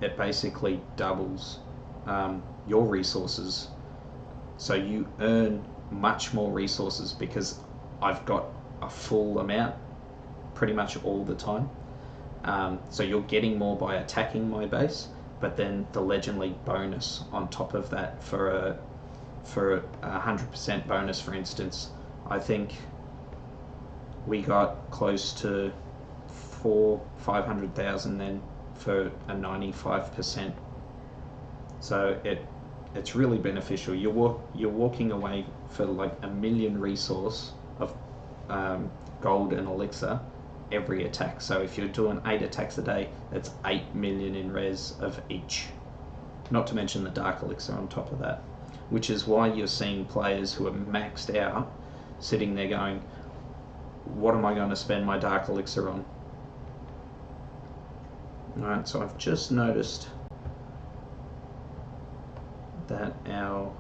it basically doubles your resources. So you earn much more resources because I've got a full amount pretty much all the time. So you're getting more by attacking my base, but then the Legend League bonus on top of that for a 100% bonus, for instance, I think we got close to 500,000 then for a 95%. So it's really beneficial. You're walking away for like 1 million resource of gold and elixir every attack. So if you're doing 8 attacks a day, that's 8 million in res of each. Not to mention the dark elixir on top of that, which is why you're seeing players who are maxed out sitting there going, what am I going to spend my dark elixir on? Alright, so I've just noticed that our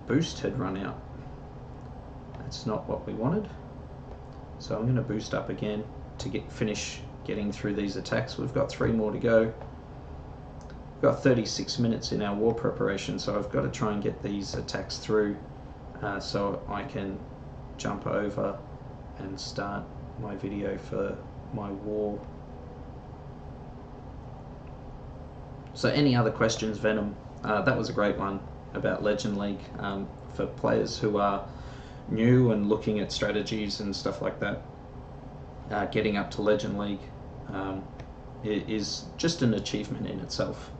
boost had run out. That's not what we wanted. So I'm going to boost up again to finish getting through these attacks. We've got 3 more to go. We've got 36 minutes in our war preparation, so I've got to try and get these attacks through so I can jump over and start my video for my war. So any other questions, Venom? That was a great one about Legend League. For players who are new and looking at strategies and stuff like that, getting up to Legend League is just an achievement in itself.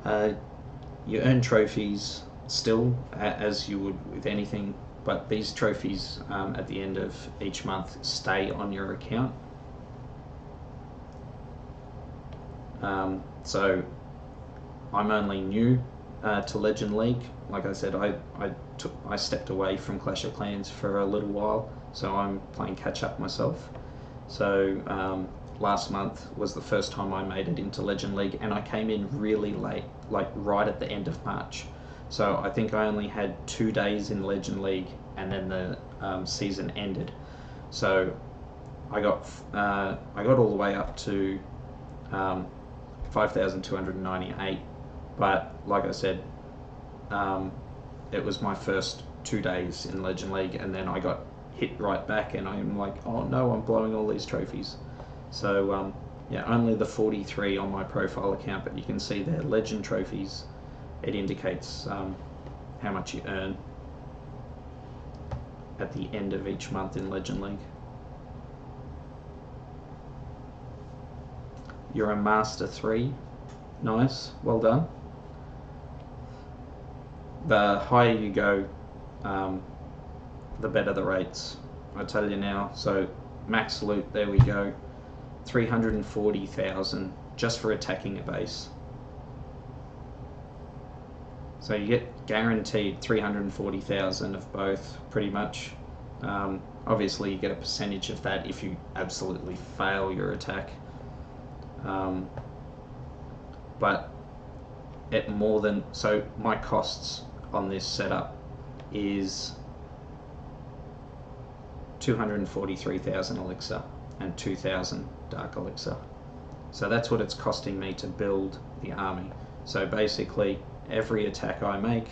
You earn trophies still, as you would with anything, but these trophies at the end of each month stay on your account. So I'm only new to Legend League. Like I said, I stepped away from Clash of Clans for a little while, so I'm playing catch up myself. So last month was the first time I made it into Legend League, and I came in really late, like right at the end of March. So I think I only had 2 days in Legend League, and then the season ended. So I got all the way up to 5,298, but like I said, it was my first 2 days in Legend League, and then I got hit right back, and I'm like, oh no, I'm blowing all these trophies. So yeah, only the 43 on my profile account, but you can see there, Legend trophies. It indicates how much you earn at the end of each month in Legend League. You're a Master 3. Nice, well done. The higher you go, the better the rates, I tell you now. So max loot, there we go, 340,000 just for attacking a base. So you get guaranteed 340,000 of both, pretty much. Obviously you get a percentage of that if you absolutely fail your attack. But it more than, so my costs on this setup is 243,000 elixir. and 2,000 Dark Elixir. So that's what it's costing me to build the army. So basically, every attack I make,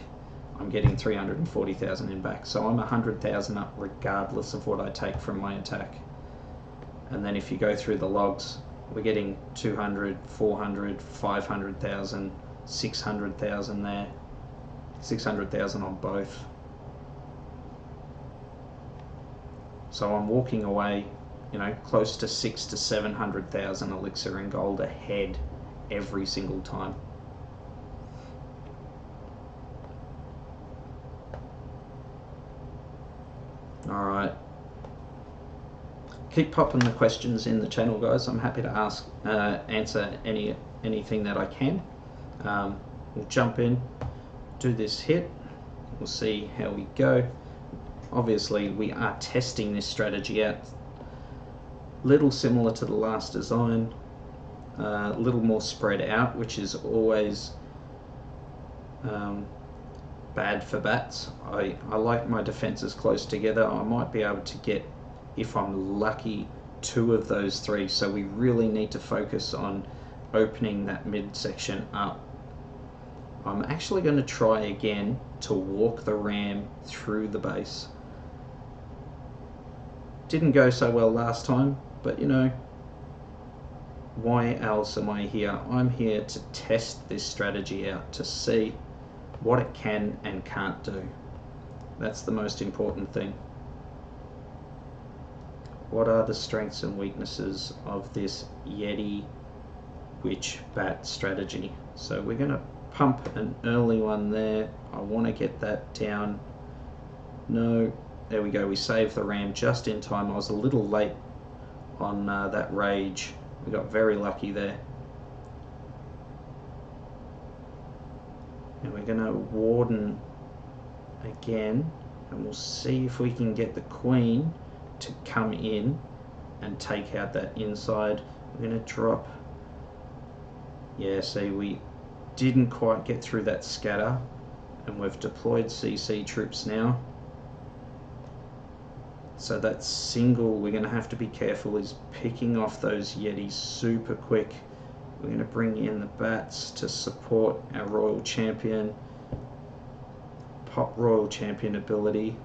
I'm getting 340,000 in back. So I'm 100,000 up regardless of what I take from my attack. And then if you go through the logs, we're getting 200, 400, 500,000, 600,000 there, 600,000 on both. So I'm walking away, you know, close to 600,000 to 700,000 elixir and gold ahead every single time. All right. Keep popping the questions in the channel, guys. I'm happy to answer anything that I can. We'll jump in, do this hit. We'll see how we go. Obviously, we are testing this strategy out. Little similar to the last design, a little more spread out, which is always bad for bats. I like my defenses close together. I might be able to get, if I'm lucky, 2 of those 3. So we really need to focus on opening that midsection up. I'm actually going to try again to walk the ram through the base. Didn't go so well last time, but you know, why else am I here? I'm here to test this strategy out, to see what it can and can't do. That's the most important thing. What are the strengths and weaknesses of this Yeti-Witch-Bat strategy? So we're going to pump an early one there. I want to get that down. No, there we go. We saved the ram just in time. I was a little late on that rage. We got very lucky there. And we're going to warden again, and we'll see if we can get the queen to come in and take out that inside. We're going to drop. Yeah, see, we didn't quite get through that scatter, and we've deployed CC troops now. So that single, we're going to have to be careful, is picking off those Yetis super quick. We're going to bring in the bats to support our Royal Champion. Pop Royal Champion ability.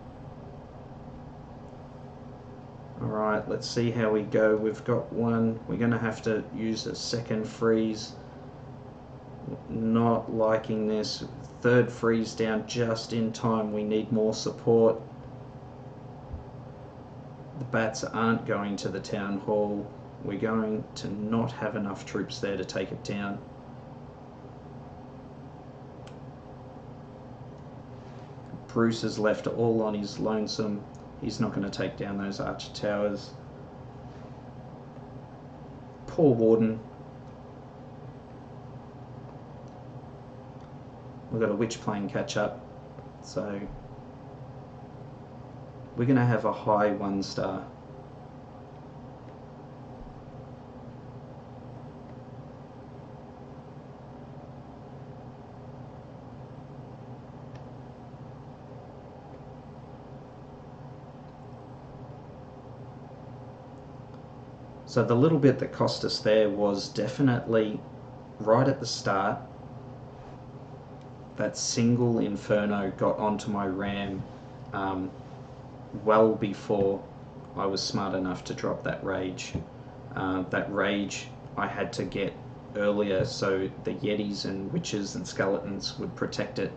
Alright, let's see how we go. We've got one. We're going to have to use a second freeze. Not liking this. Third freeze down just in time. We need more support. The bats aren't going to the town hall. We're going to not have enough troops there to take it down. Bruce is left all on his lonesome. He's not going to take down those archer towers. Poor warden. We've got a witch playing catch up, so we're going to have a high 1-star. So the little bit that cost us there was definitely right at the start. That single Inferno got onto my ram well before I was smart enough to drop that rage. That rage I had to get earlier so the Yetis and witches and skeletons would protect it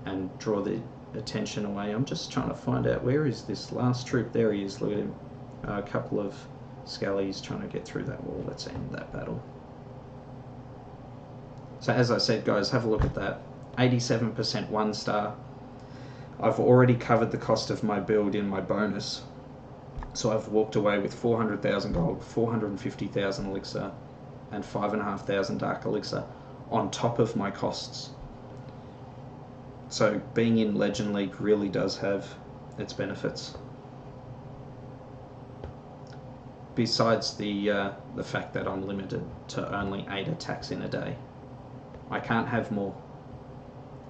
and draw the attention away. I'm just trying to find out, where is this last troop? There he is, look at him. A couple of skellies trying to get through that wall. Let's end that battle. So as I said, guys, have a look at that. 87% 1-star. I've already covered the cost of my build in my bonus. So I've walked away with 400,000 gold, 450,000 elixir, and 5,500 dark elixir on top of my costs. So being in Legend League really does have its benefits. Besides the fact that I'm limited to only 8 attacks in a day. I can't have more.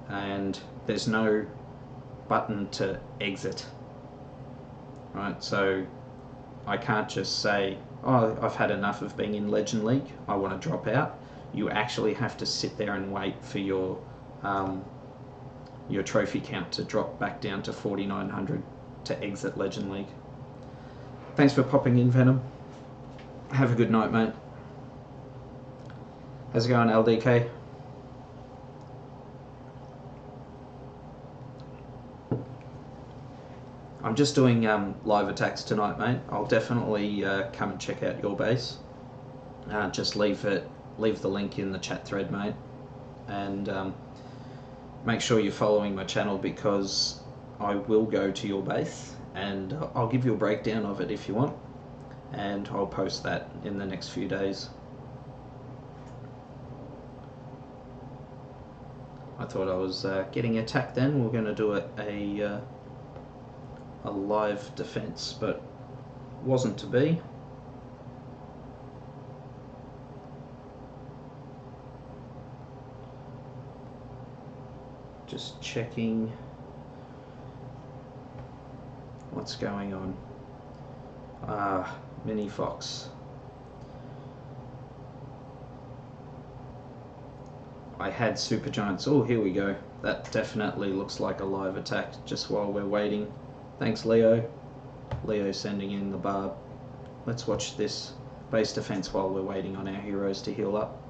And there's no button to exit. Right, so I can't just say, oh, I've had enough of being in Legend League, I want to drop out. You actually have to sit there and wait for your trophy count to drop back down to 4,900 to exit Legend League. Thanks for popping in, Venom. Have a good night, mate. How's it going, LDK? I'm just doing live attacks tonight, mate. I'll definitely come and check out your base. Just leave the link in the chat thread, mate. And make sure you're following my channel, because I will go to your base and I'll give you a breakdown of it if you want. And I'll post that in the next few days. I thought I was getting attacked then. We're going to do a live defense, but wasn't to be. Just checking what's going on. Mini Fox. I had super giants. Oh, here we go. That definitely looks like a live attack just while we're waiting. Thanks, Leo. Leo sending in the barb. Let's watch this base defense while we're waiting on our heroes to heal up.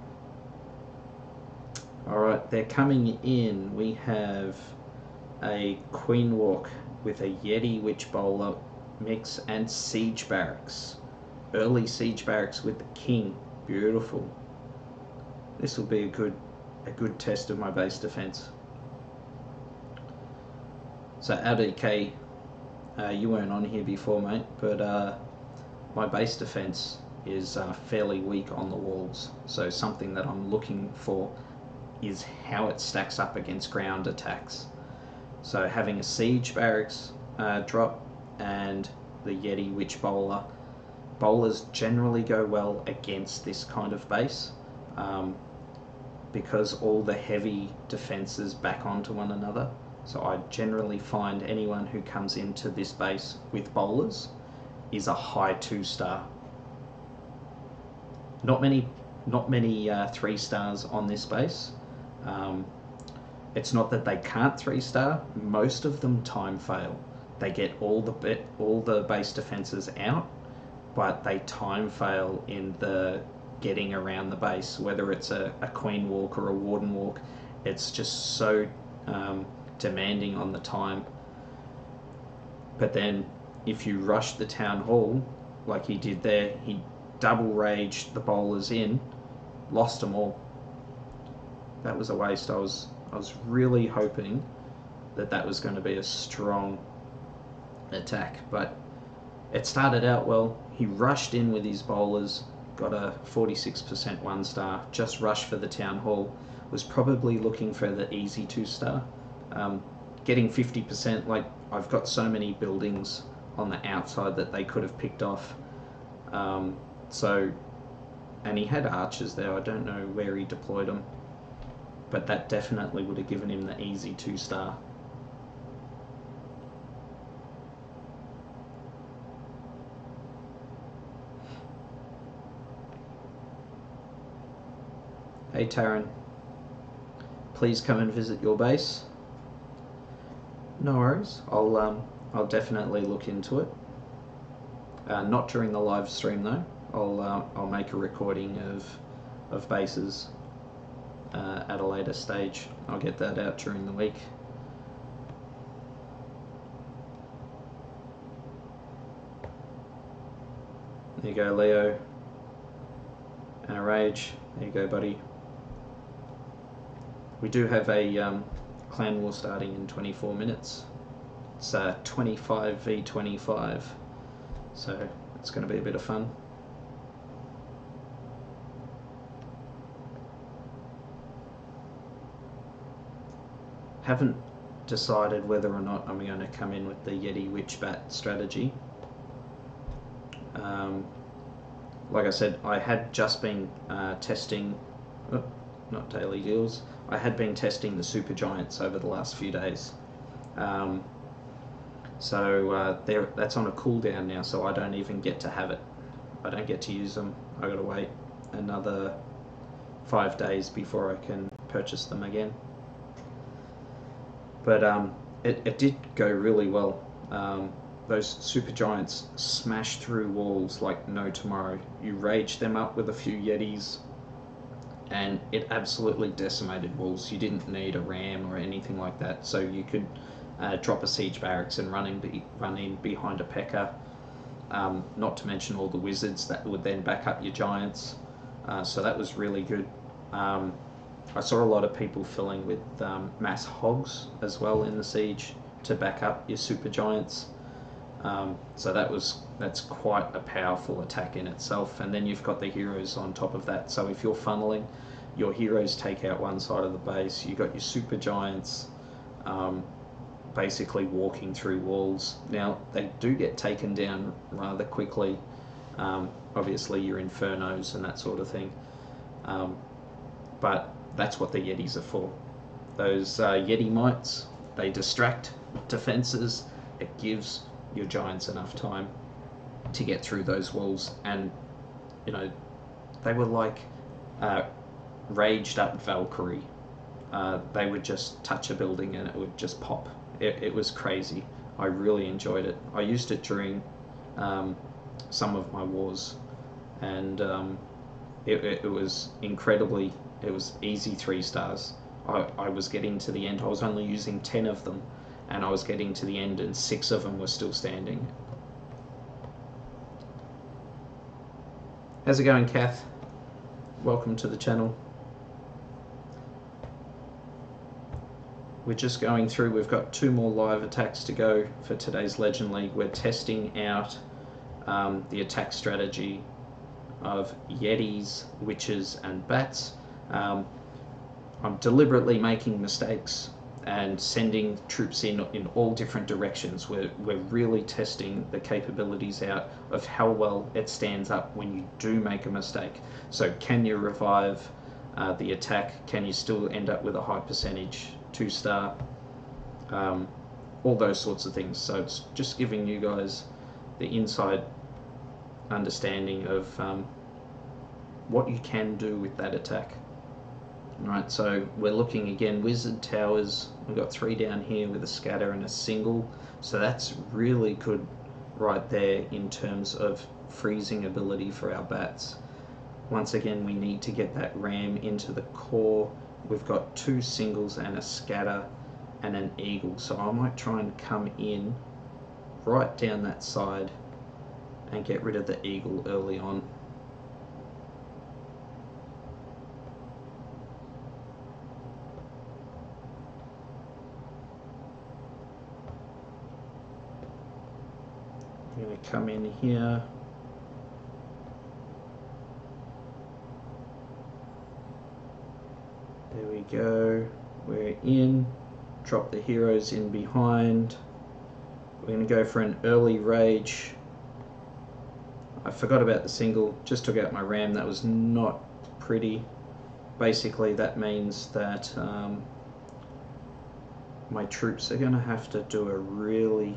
Alright, they're coming in. We have a Queen Walk with a Yeti-Witch-Bat mix and Siege Barracks. Early Siege Barracks with the King. Beautiful. This will be a good test of my base defense. So LDK, you weren't on here before, mate, but my base defense is fairly weak on the walls. So something that I'm looking for is how it stacks up against ground attacks. So having a Siege Barracks drop and the Yeti-Witch-Bat. Bowlers generally go well against this kind of base because all the heavy defenses back onto one another. So I generally find anyone who comes into this base with bowlers is a high 2-star. Not many 3 stars on this base. It's not that they can't 3-star. Most of them time fail. They get all the base defenses out, but they time fail in the getting around the base. Whether it's a Queen Walk or a Warden Walk, it's just so demanding on the time. But then if you rush the Town Hall like he did there, he double raged the bowlers in, lost them all. That was a waste. I was really hoping that was going to be a strong attack, but it started out well. He rushed in with his bowlers, got a 46% 1-star, just rushed for the Town Hall, was probably looking for the easy 2-star. Getting 50%, like, I've got so many buildings on the outside that they could have picked off. And he had archers there. I don't know where he deployed them, but that definitely would have given him the easy 2-star. Hey Taryn, please come and visit your base. No worries, I'll definitely look into it. Not during the live stream though. I'll make a recording of bases at a later stage. I'll get that out during the week. There you go, Leo. And a rage. There you go, buddy. We do have a clan war starting in 24 minutes. It's 25 v 25, so it's going to be a bit of fun. Haven't decided whether or not I'm going to come in with the Yeti-Witch-Bat strategy. Like I said, I had just been testing, not daily deals, I had been testing the super giants over the last few days. So that's on a cooldown now, so I don't even get to have it. I don't get to use them. I gotta wait another 5 days before I can purchase them again. But it did go really well. Those super giants smash through walls like no tomorrow. You rage them up with a few Yetis, and it absolutely decimated walls. You didn't need a ram or anything like that, so you could drop a siege barracks and run in behind a P.E.K.K.A. Not to mention all the wizards that would then back up your giants. So that was really good. I saw a lot of people filling with mass hogs as well in the siege to back up your super giants. So that's quite a powerful attack in itself. And then you've got the heroes on top of that. So if you're funneling, your heroes take out one side of the base. You've got your super giants basically walking through walls. Now they do get taken down rather quickly. Obviously your infernos and that sort of thing. But that's what the Yetis are for. Those Yeti mites, they distract defenses. It gives your giants enough time to get through those walls, and they were like raged up Valkyrie. They would just touch a building and it would just pop. It was crazy. I really enjoyed it. I used it during some of my wars, and it was incredibly. It was easy 3 stars. I was getting to the end. I was only using 10 of them, and I was getting to the end and 6 of them were still standing. How's it going, Kath? Welcome to the channel. We're just going through. We've got 2 more live attacks to go for today's Legend League. We're testing out the attack strategy of Yetis, Witches and Bats. I'm deliberately making mistakes and sending troops in all different directions. We're really testing the capabilities out of how well it stands up when you do make a mistake. So can you revive the attack? Can you still end up with a high percentage 2-star? All those sorts of things. So it's just giving you guys the inside understanding of what you can do with that attack. Right, so we're looking again, wizard towers. We've got 3 down here with a scatter and a single, so that's really good right there in terms of freezing ability for our bats. Once again, we need to get that ram into the core. We've got 2 singles and a scatter and an eagle, so I might try and come in right down that side and get rid of the eagle early on. I'm going to come in here. There we go. We're in. Drop the heroes in behind. We're going to go for an early rage. I forgot about the single. Just took out my ram. That was not pretty. Basically, that means that my troops are going to have to do a really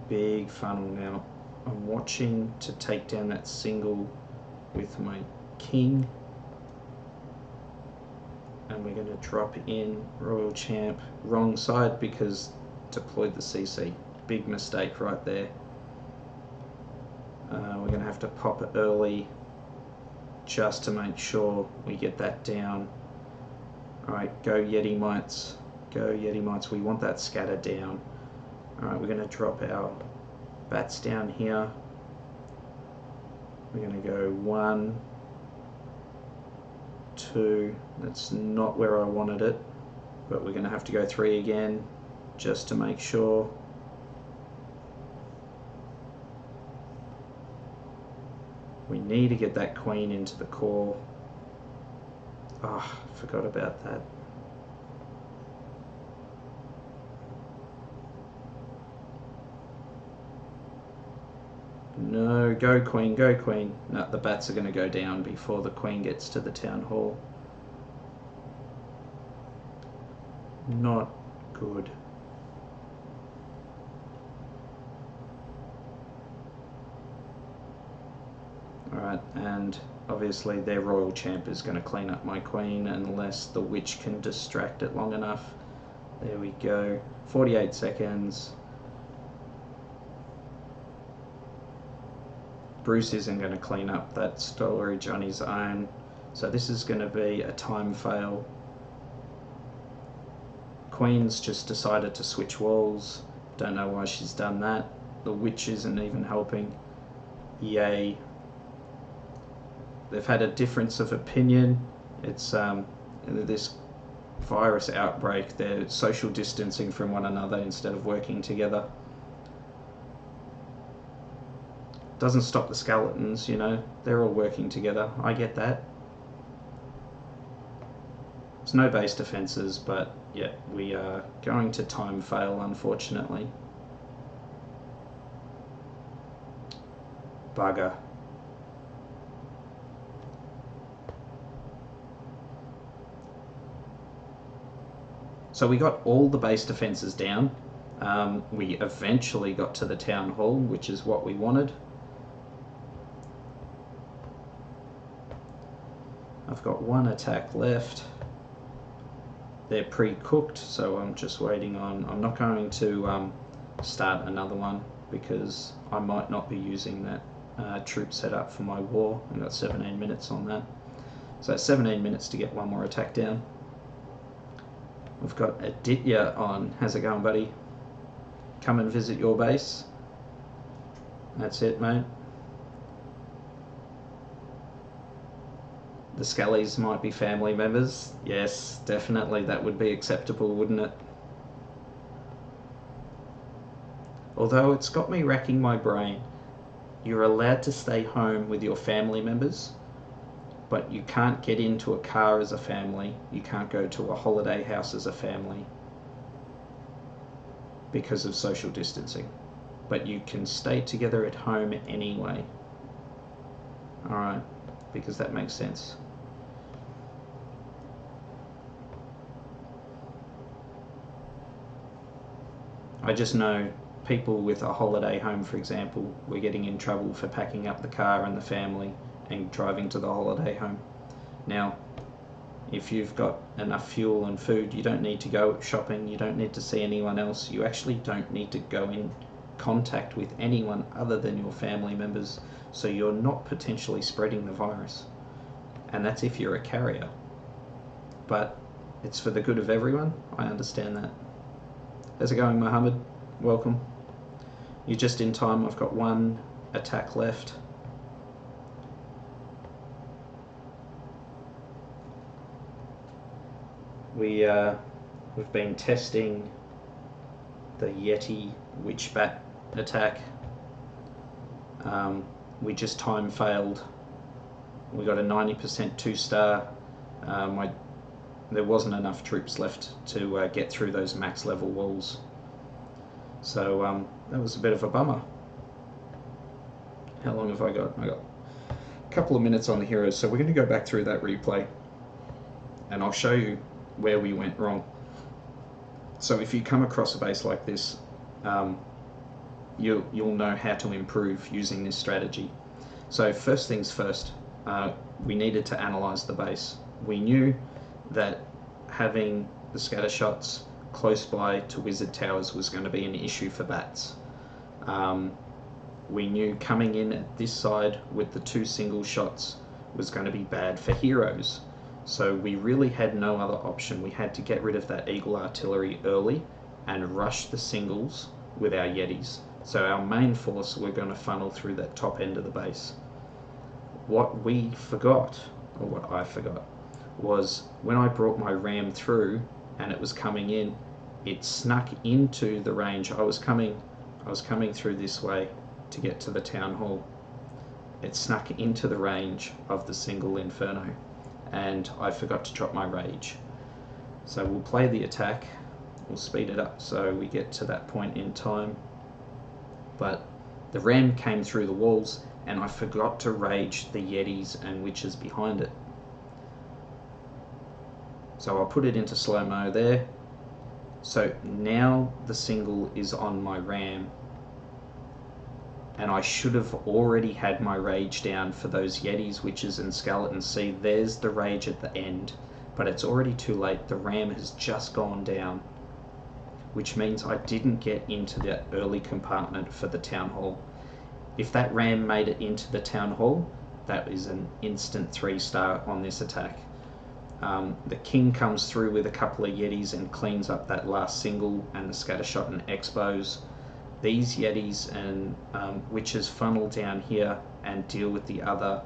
big funnel now. I'm watching to take down that single with my king, and we're going to drop in Royal Champ. Wrong side because deployed the CC. Big mistake right there. We're going to have to pop it early just to make sure we get that down. Alright, go Yeti mites. Go Yeti mites. We want that scatter down. Alright, we're going to drop our bats down here. We're going to go 1, 2. That's not where I wanted it, but we're going to have to go 3 again just to make sure. We need to get that queen into the core. Ah, forgot about that. No, go queen, go queen. No, the bats are going to go down before the queen gets to the town hall. Not good. Alright, and obviously their royal champ is going to clean up my queen unless the witch can distract it long enough. There we go. 48 seconds. Bruce isn't going to clean up that storage on his own, so this is going to be a time fail. Queen's just decided to switch walls. Don't know why she's done that. The witch isn't even helping. Yay. They've had a difference of opinion. It's this virus outbreak. They're social distancing from one another instead of working together. Doesn't stop the skeletons, you know. They're all working together. I get that. There's no base defenses, but yeah, we are going to time fail, unfortunately. Bugger. So we got all the base defenses down. We eventually got to the town hall, which is what we wanted. I've got one attack left. They're pre-cooked, so I'm just waiting on... I'm not going to start another one because I might not be using that troop setup for my war. I've got 17 minutes on that. So 17 minutes to get one more attack down. We've got Aditya on. How's it going, buddy? Come and visit your base. That's it, mate. The Scullies might be family members. Yes, definitely that would be acceptable, wouldn't it? Although it's got me racking my brain. You're allowed to stay home with your family members, but you can't get into a car as a family. You can't go to a holiday house as a family because of social distancing. But you can stay together at home anyway. Alright, because that makes sense. I just know people with a holiday home, for example, were getting in trouble for packing up the car and the family and driving to the holiday home. Now, if you've got enough fuel and food, you don't need to go shopping, you don't need to see anyone else, you actually don't need to go in contact with anyone other than your family members, so you're not potentially spreading the virus. And that's if you're a carrier. But it's for the good of everyone, I understand that. How's it going, Mohammed? Welcome. You're just in time. I've got one attack left. We've been testing the Yeti-Witch-Bat attack. We just time failed. We got a 90% 2-star. There wasn't enough troops left to get through those max level walls. So that was a bit of a bummer. How long have I got? I got a couple of minutes on the heroes, so we're going to go back through that replay and I'll show you where we went wrong. So if you come across a base like this, you'll know how to improve using this strategy. So first things first, we needed to analyze the base. We knew that having the scatter shots close by to wizard towers was going to be an issue for bats. We knew coming in at this side with the 2 single shots was going to be bad for heroes. So we really had no other option. We had to get rid of that eagle artillery early and rush the singles with our Yetis. So our main force we're going to funnel through that top end of the base. What we forgot, or what I forgot, was when I brought my ram through and it was coming in, it snuck into the range. I was coming through this way to get to the town hall. It snuck into the range of the single inferno and I forgot to drop my rage. So we'll play the attack, we'll speed it up so we get to that point in time. But the ram came through the walls and I forgot to rage the Yetis and witches behind it. So I'll put it into slow-mo there. So now the single is on my ram. and I should have already had my rage down for those Yetis, Witches and Skeletons. See, there's the rage at the end, but it's already too late. The ram has just gone down, which means I didn't get into the early compartment for the Town Hall. If that ram made it into the Town Hall, that is an instant 3-star on this attack. The King comes through with a couple of Yetis and cleans up that last single and the Scattershot and Expos. These Yetis and Witches funnel down here and deal with the other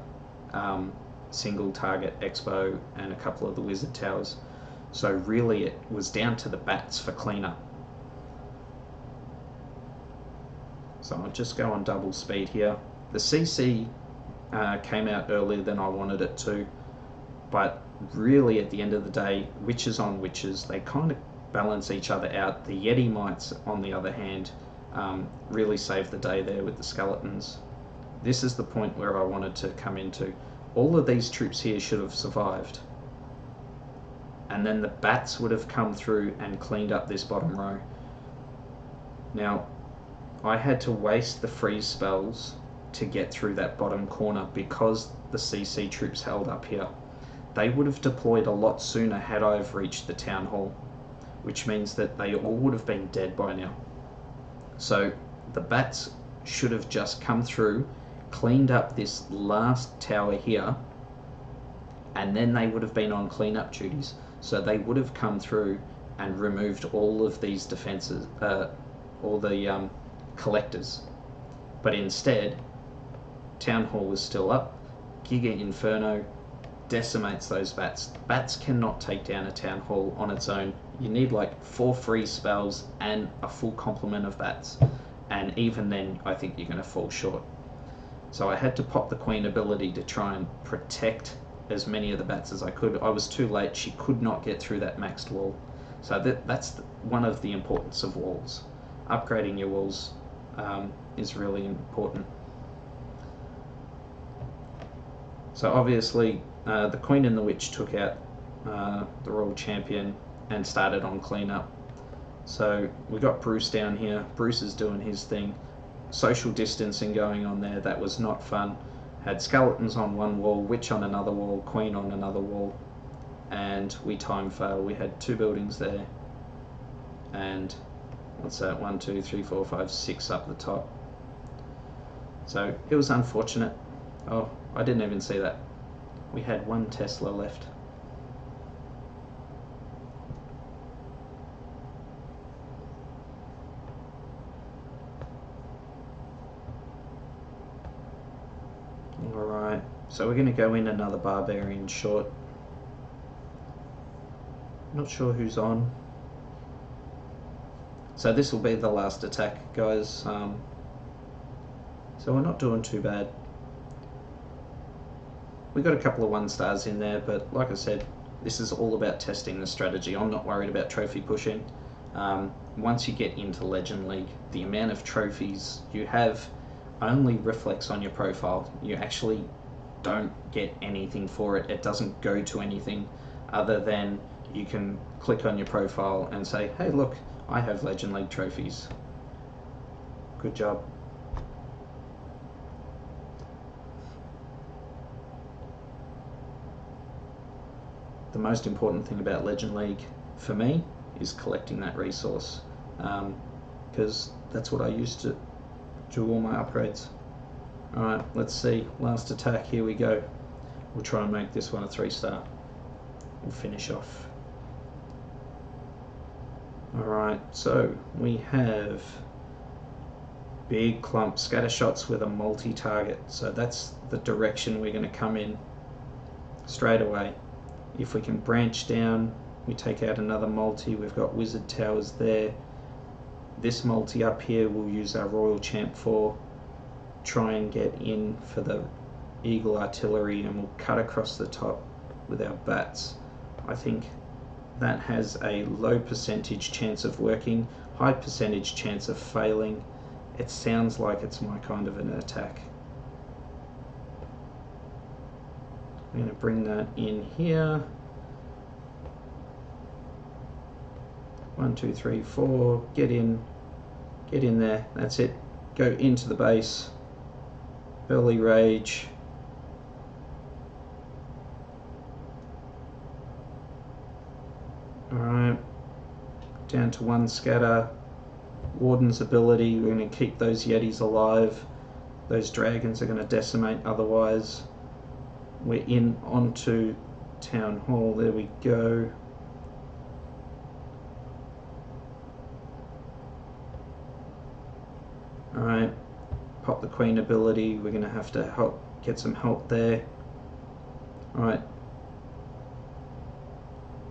single target Expo and a couple of the Wizard Towers. So really it was down to the bats for cleanup. So I'll just go on double speed here. The CC came out earlier than I wanted it to, but really at the end of the day, Witches on Witches, they kind of balance each other out. The Yeti Mites, on the other hand, really saved the day there with the Skeletons. This is the point where I wanted to come into. All of these troops here should have survived, and then the bats would have come through and cleaned up this bottom row. Now, I had to waste the freeze spells to get through that bottom corner because the CC troops held up here. They would have deployed a lot sooner had I have reached the Town Hall, which means that they all would have been dead by now. So the bats should have just come through, cleaned up this last tower here, and then they would have been on cleanup duties. So they would have come through and removed all of these defenses, all the collectors. But instead, Town Hall was still up. Giga Inferno decimates those bats. Bats cannot take down a Town Hall on its own. You need like 4 free spells and a full complement of bats, and even then I think you're going to fall short. So I had to pop the Queen ability to try and protect as many of the bats as I could. I was too late. She could not get through that maxed wall. So that's one of the importance of walls. Upgrading your walls is really important. So obviously the Queen and the Witch took out the Royal Champion and started on cleanup. So we got Bruce down here. Bruce is doing his thing. Social distancing going on there. That was not fun. Had Skeletons on one wall, Witch on another wall, Queen on another wall, and we time failed. We had 2 buildings there, and what's that? 1, 2, 3, 4, 5, 6 up the top. So it was unfortunate. Oh, I didn't even see that. We had 1 Tesla left. Alright, so we're going to go in another Barbarian short. Not sure who's on. So this will be the last attack, guys. So we're not doing too bad. We got a couple of 1-stars in there, but like I said, this is all about testing the strategy. I'm not worried about trophy pushing. Once you get into Legend League, the amount of trophies you have only reflects on your profile. You actually don't get anything for it. It doesn't go to anything other than you can click on your profile and say, hey look, I have Legend League trophies. Good job. The most important thing about Legend League for me is collecting that resource, because that's what I used to do all my upgrades. Alright, let's see. Last attack, here we go. We'll try and make this one a 3-star. We'll finish off. Alright, so we have big clump scattershots with a multi-target. So that's the direction we're going to come in straight away. If we can branch down, we take out another multi. We've got Wizard Towers there. This multi up here we'll use our Royal Champ for. Try and get in for the Eagle Artillery, and we'll cut across the top with our bats. I think that has a low percentage chance of working, high percentage chance of failing. It sounds like it's my kind of an attack. I'm going to bring that in here. 1, 2, 3, 4. Get in there. That's it. Go into the base. Early rage. Alright. Down to 1 scatter. Warden's ability, we're going to keep those Yetis alive. Those dragons are going to decimate otherwise. We're in onto Town Hall, there we go. Alright, pop the Queen ability, we're going to have to get some help there. Alright,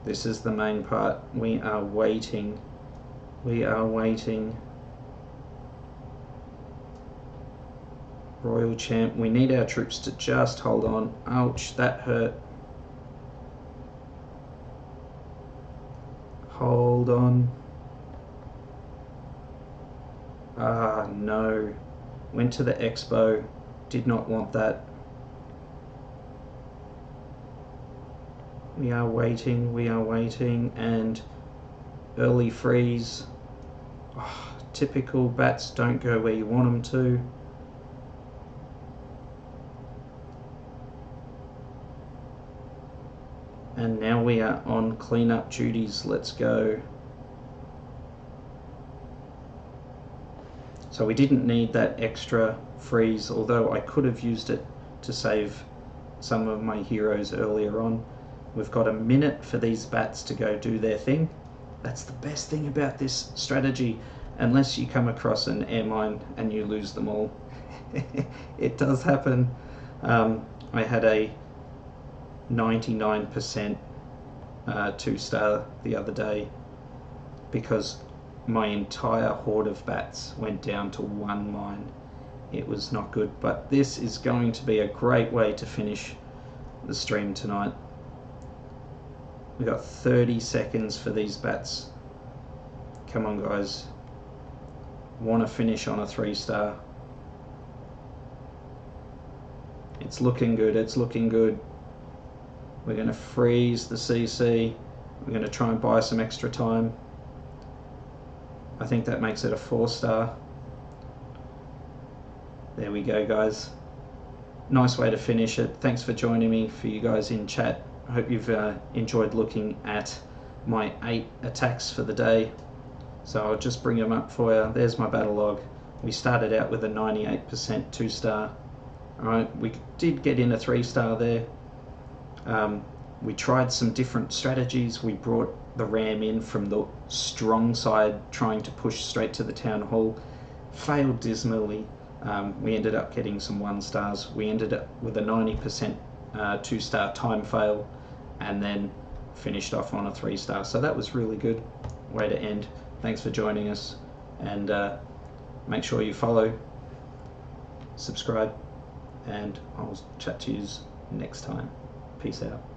this is the main part. We are waiting. We are waiting. Royal Champ, we need our troops to just hold on. Ouch, that hurt. Hold on. Ah, no. Went to the expo. Did not want that. We are waiting, and early freeze. Oh, typical, bats don't go where you want them to. And now we are on cleanup duties. Let's go. So we didn't need that extra freeze, although I could have used it to save some of my heroes earlier on. We've got a minute for these bats to go do their thing. That's the best thing about this strategy, unless you come across an air mine and you lose them all. It does happen. I had a 99% 2-star the other day because my entire horde of bats went down to 1 mine. It was not good, but this is going to be a great way to finish the stream tonight. We've got 30 seconds for these bats. Come on, guys. Want to finish on a 3-star. It's looking good, it's looking good. We're going to freeze the CC. We're going to try and buy some extra time. I think that makes it a 4-star. There we go, guys. Nice way to finish it. Thanks for joining me, for you guys in chat. I hope you've enjoyed looking at my 8 attacks for the day. So I'll just bring them up for you. There's my battle log. We started out with a 98% 2-star. Alright, we did get in a 3-star there. We tried some different strategies. We brought the ram in from the strong side, trying to push straight to the town hall. Failed dismally. We ended up getting some 1-stars. We ended up with a 90% 2-star time fail, and then finished off on a 3-star. So that was really good. Way to end. Thanks for joining us, and make sure you follow, subscribe, and I'll chat to you next time. Peace out.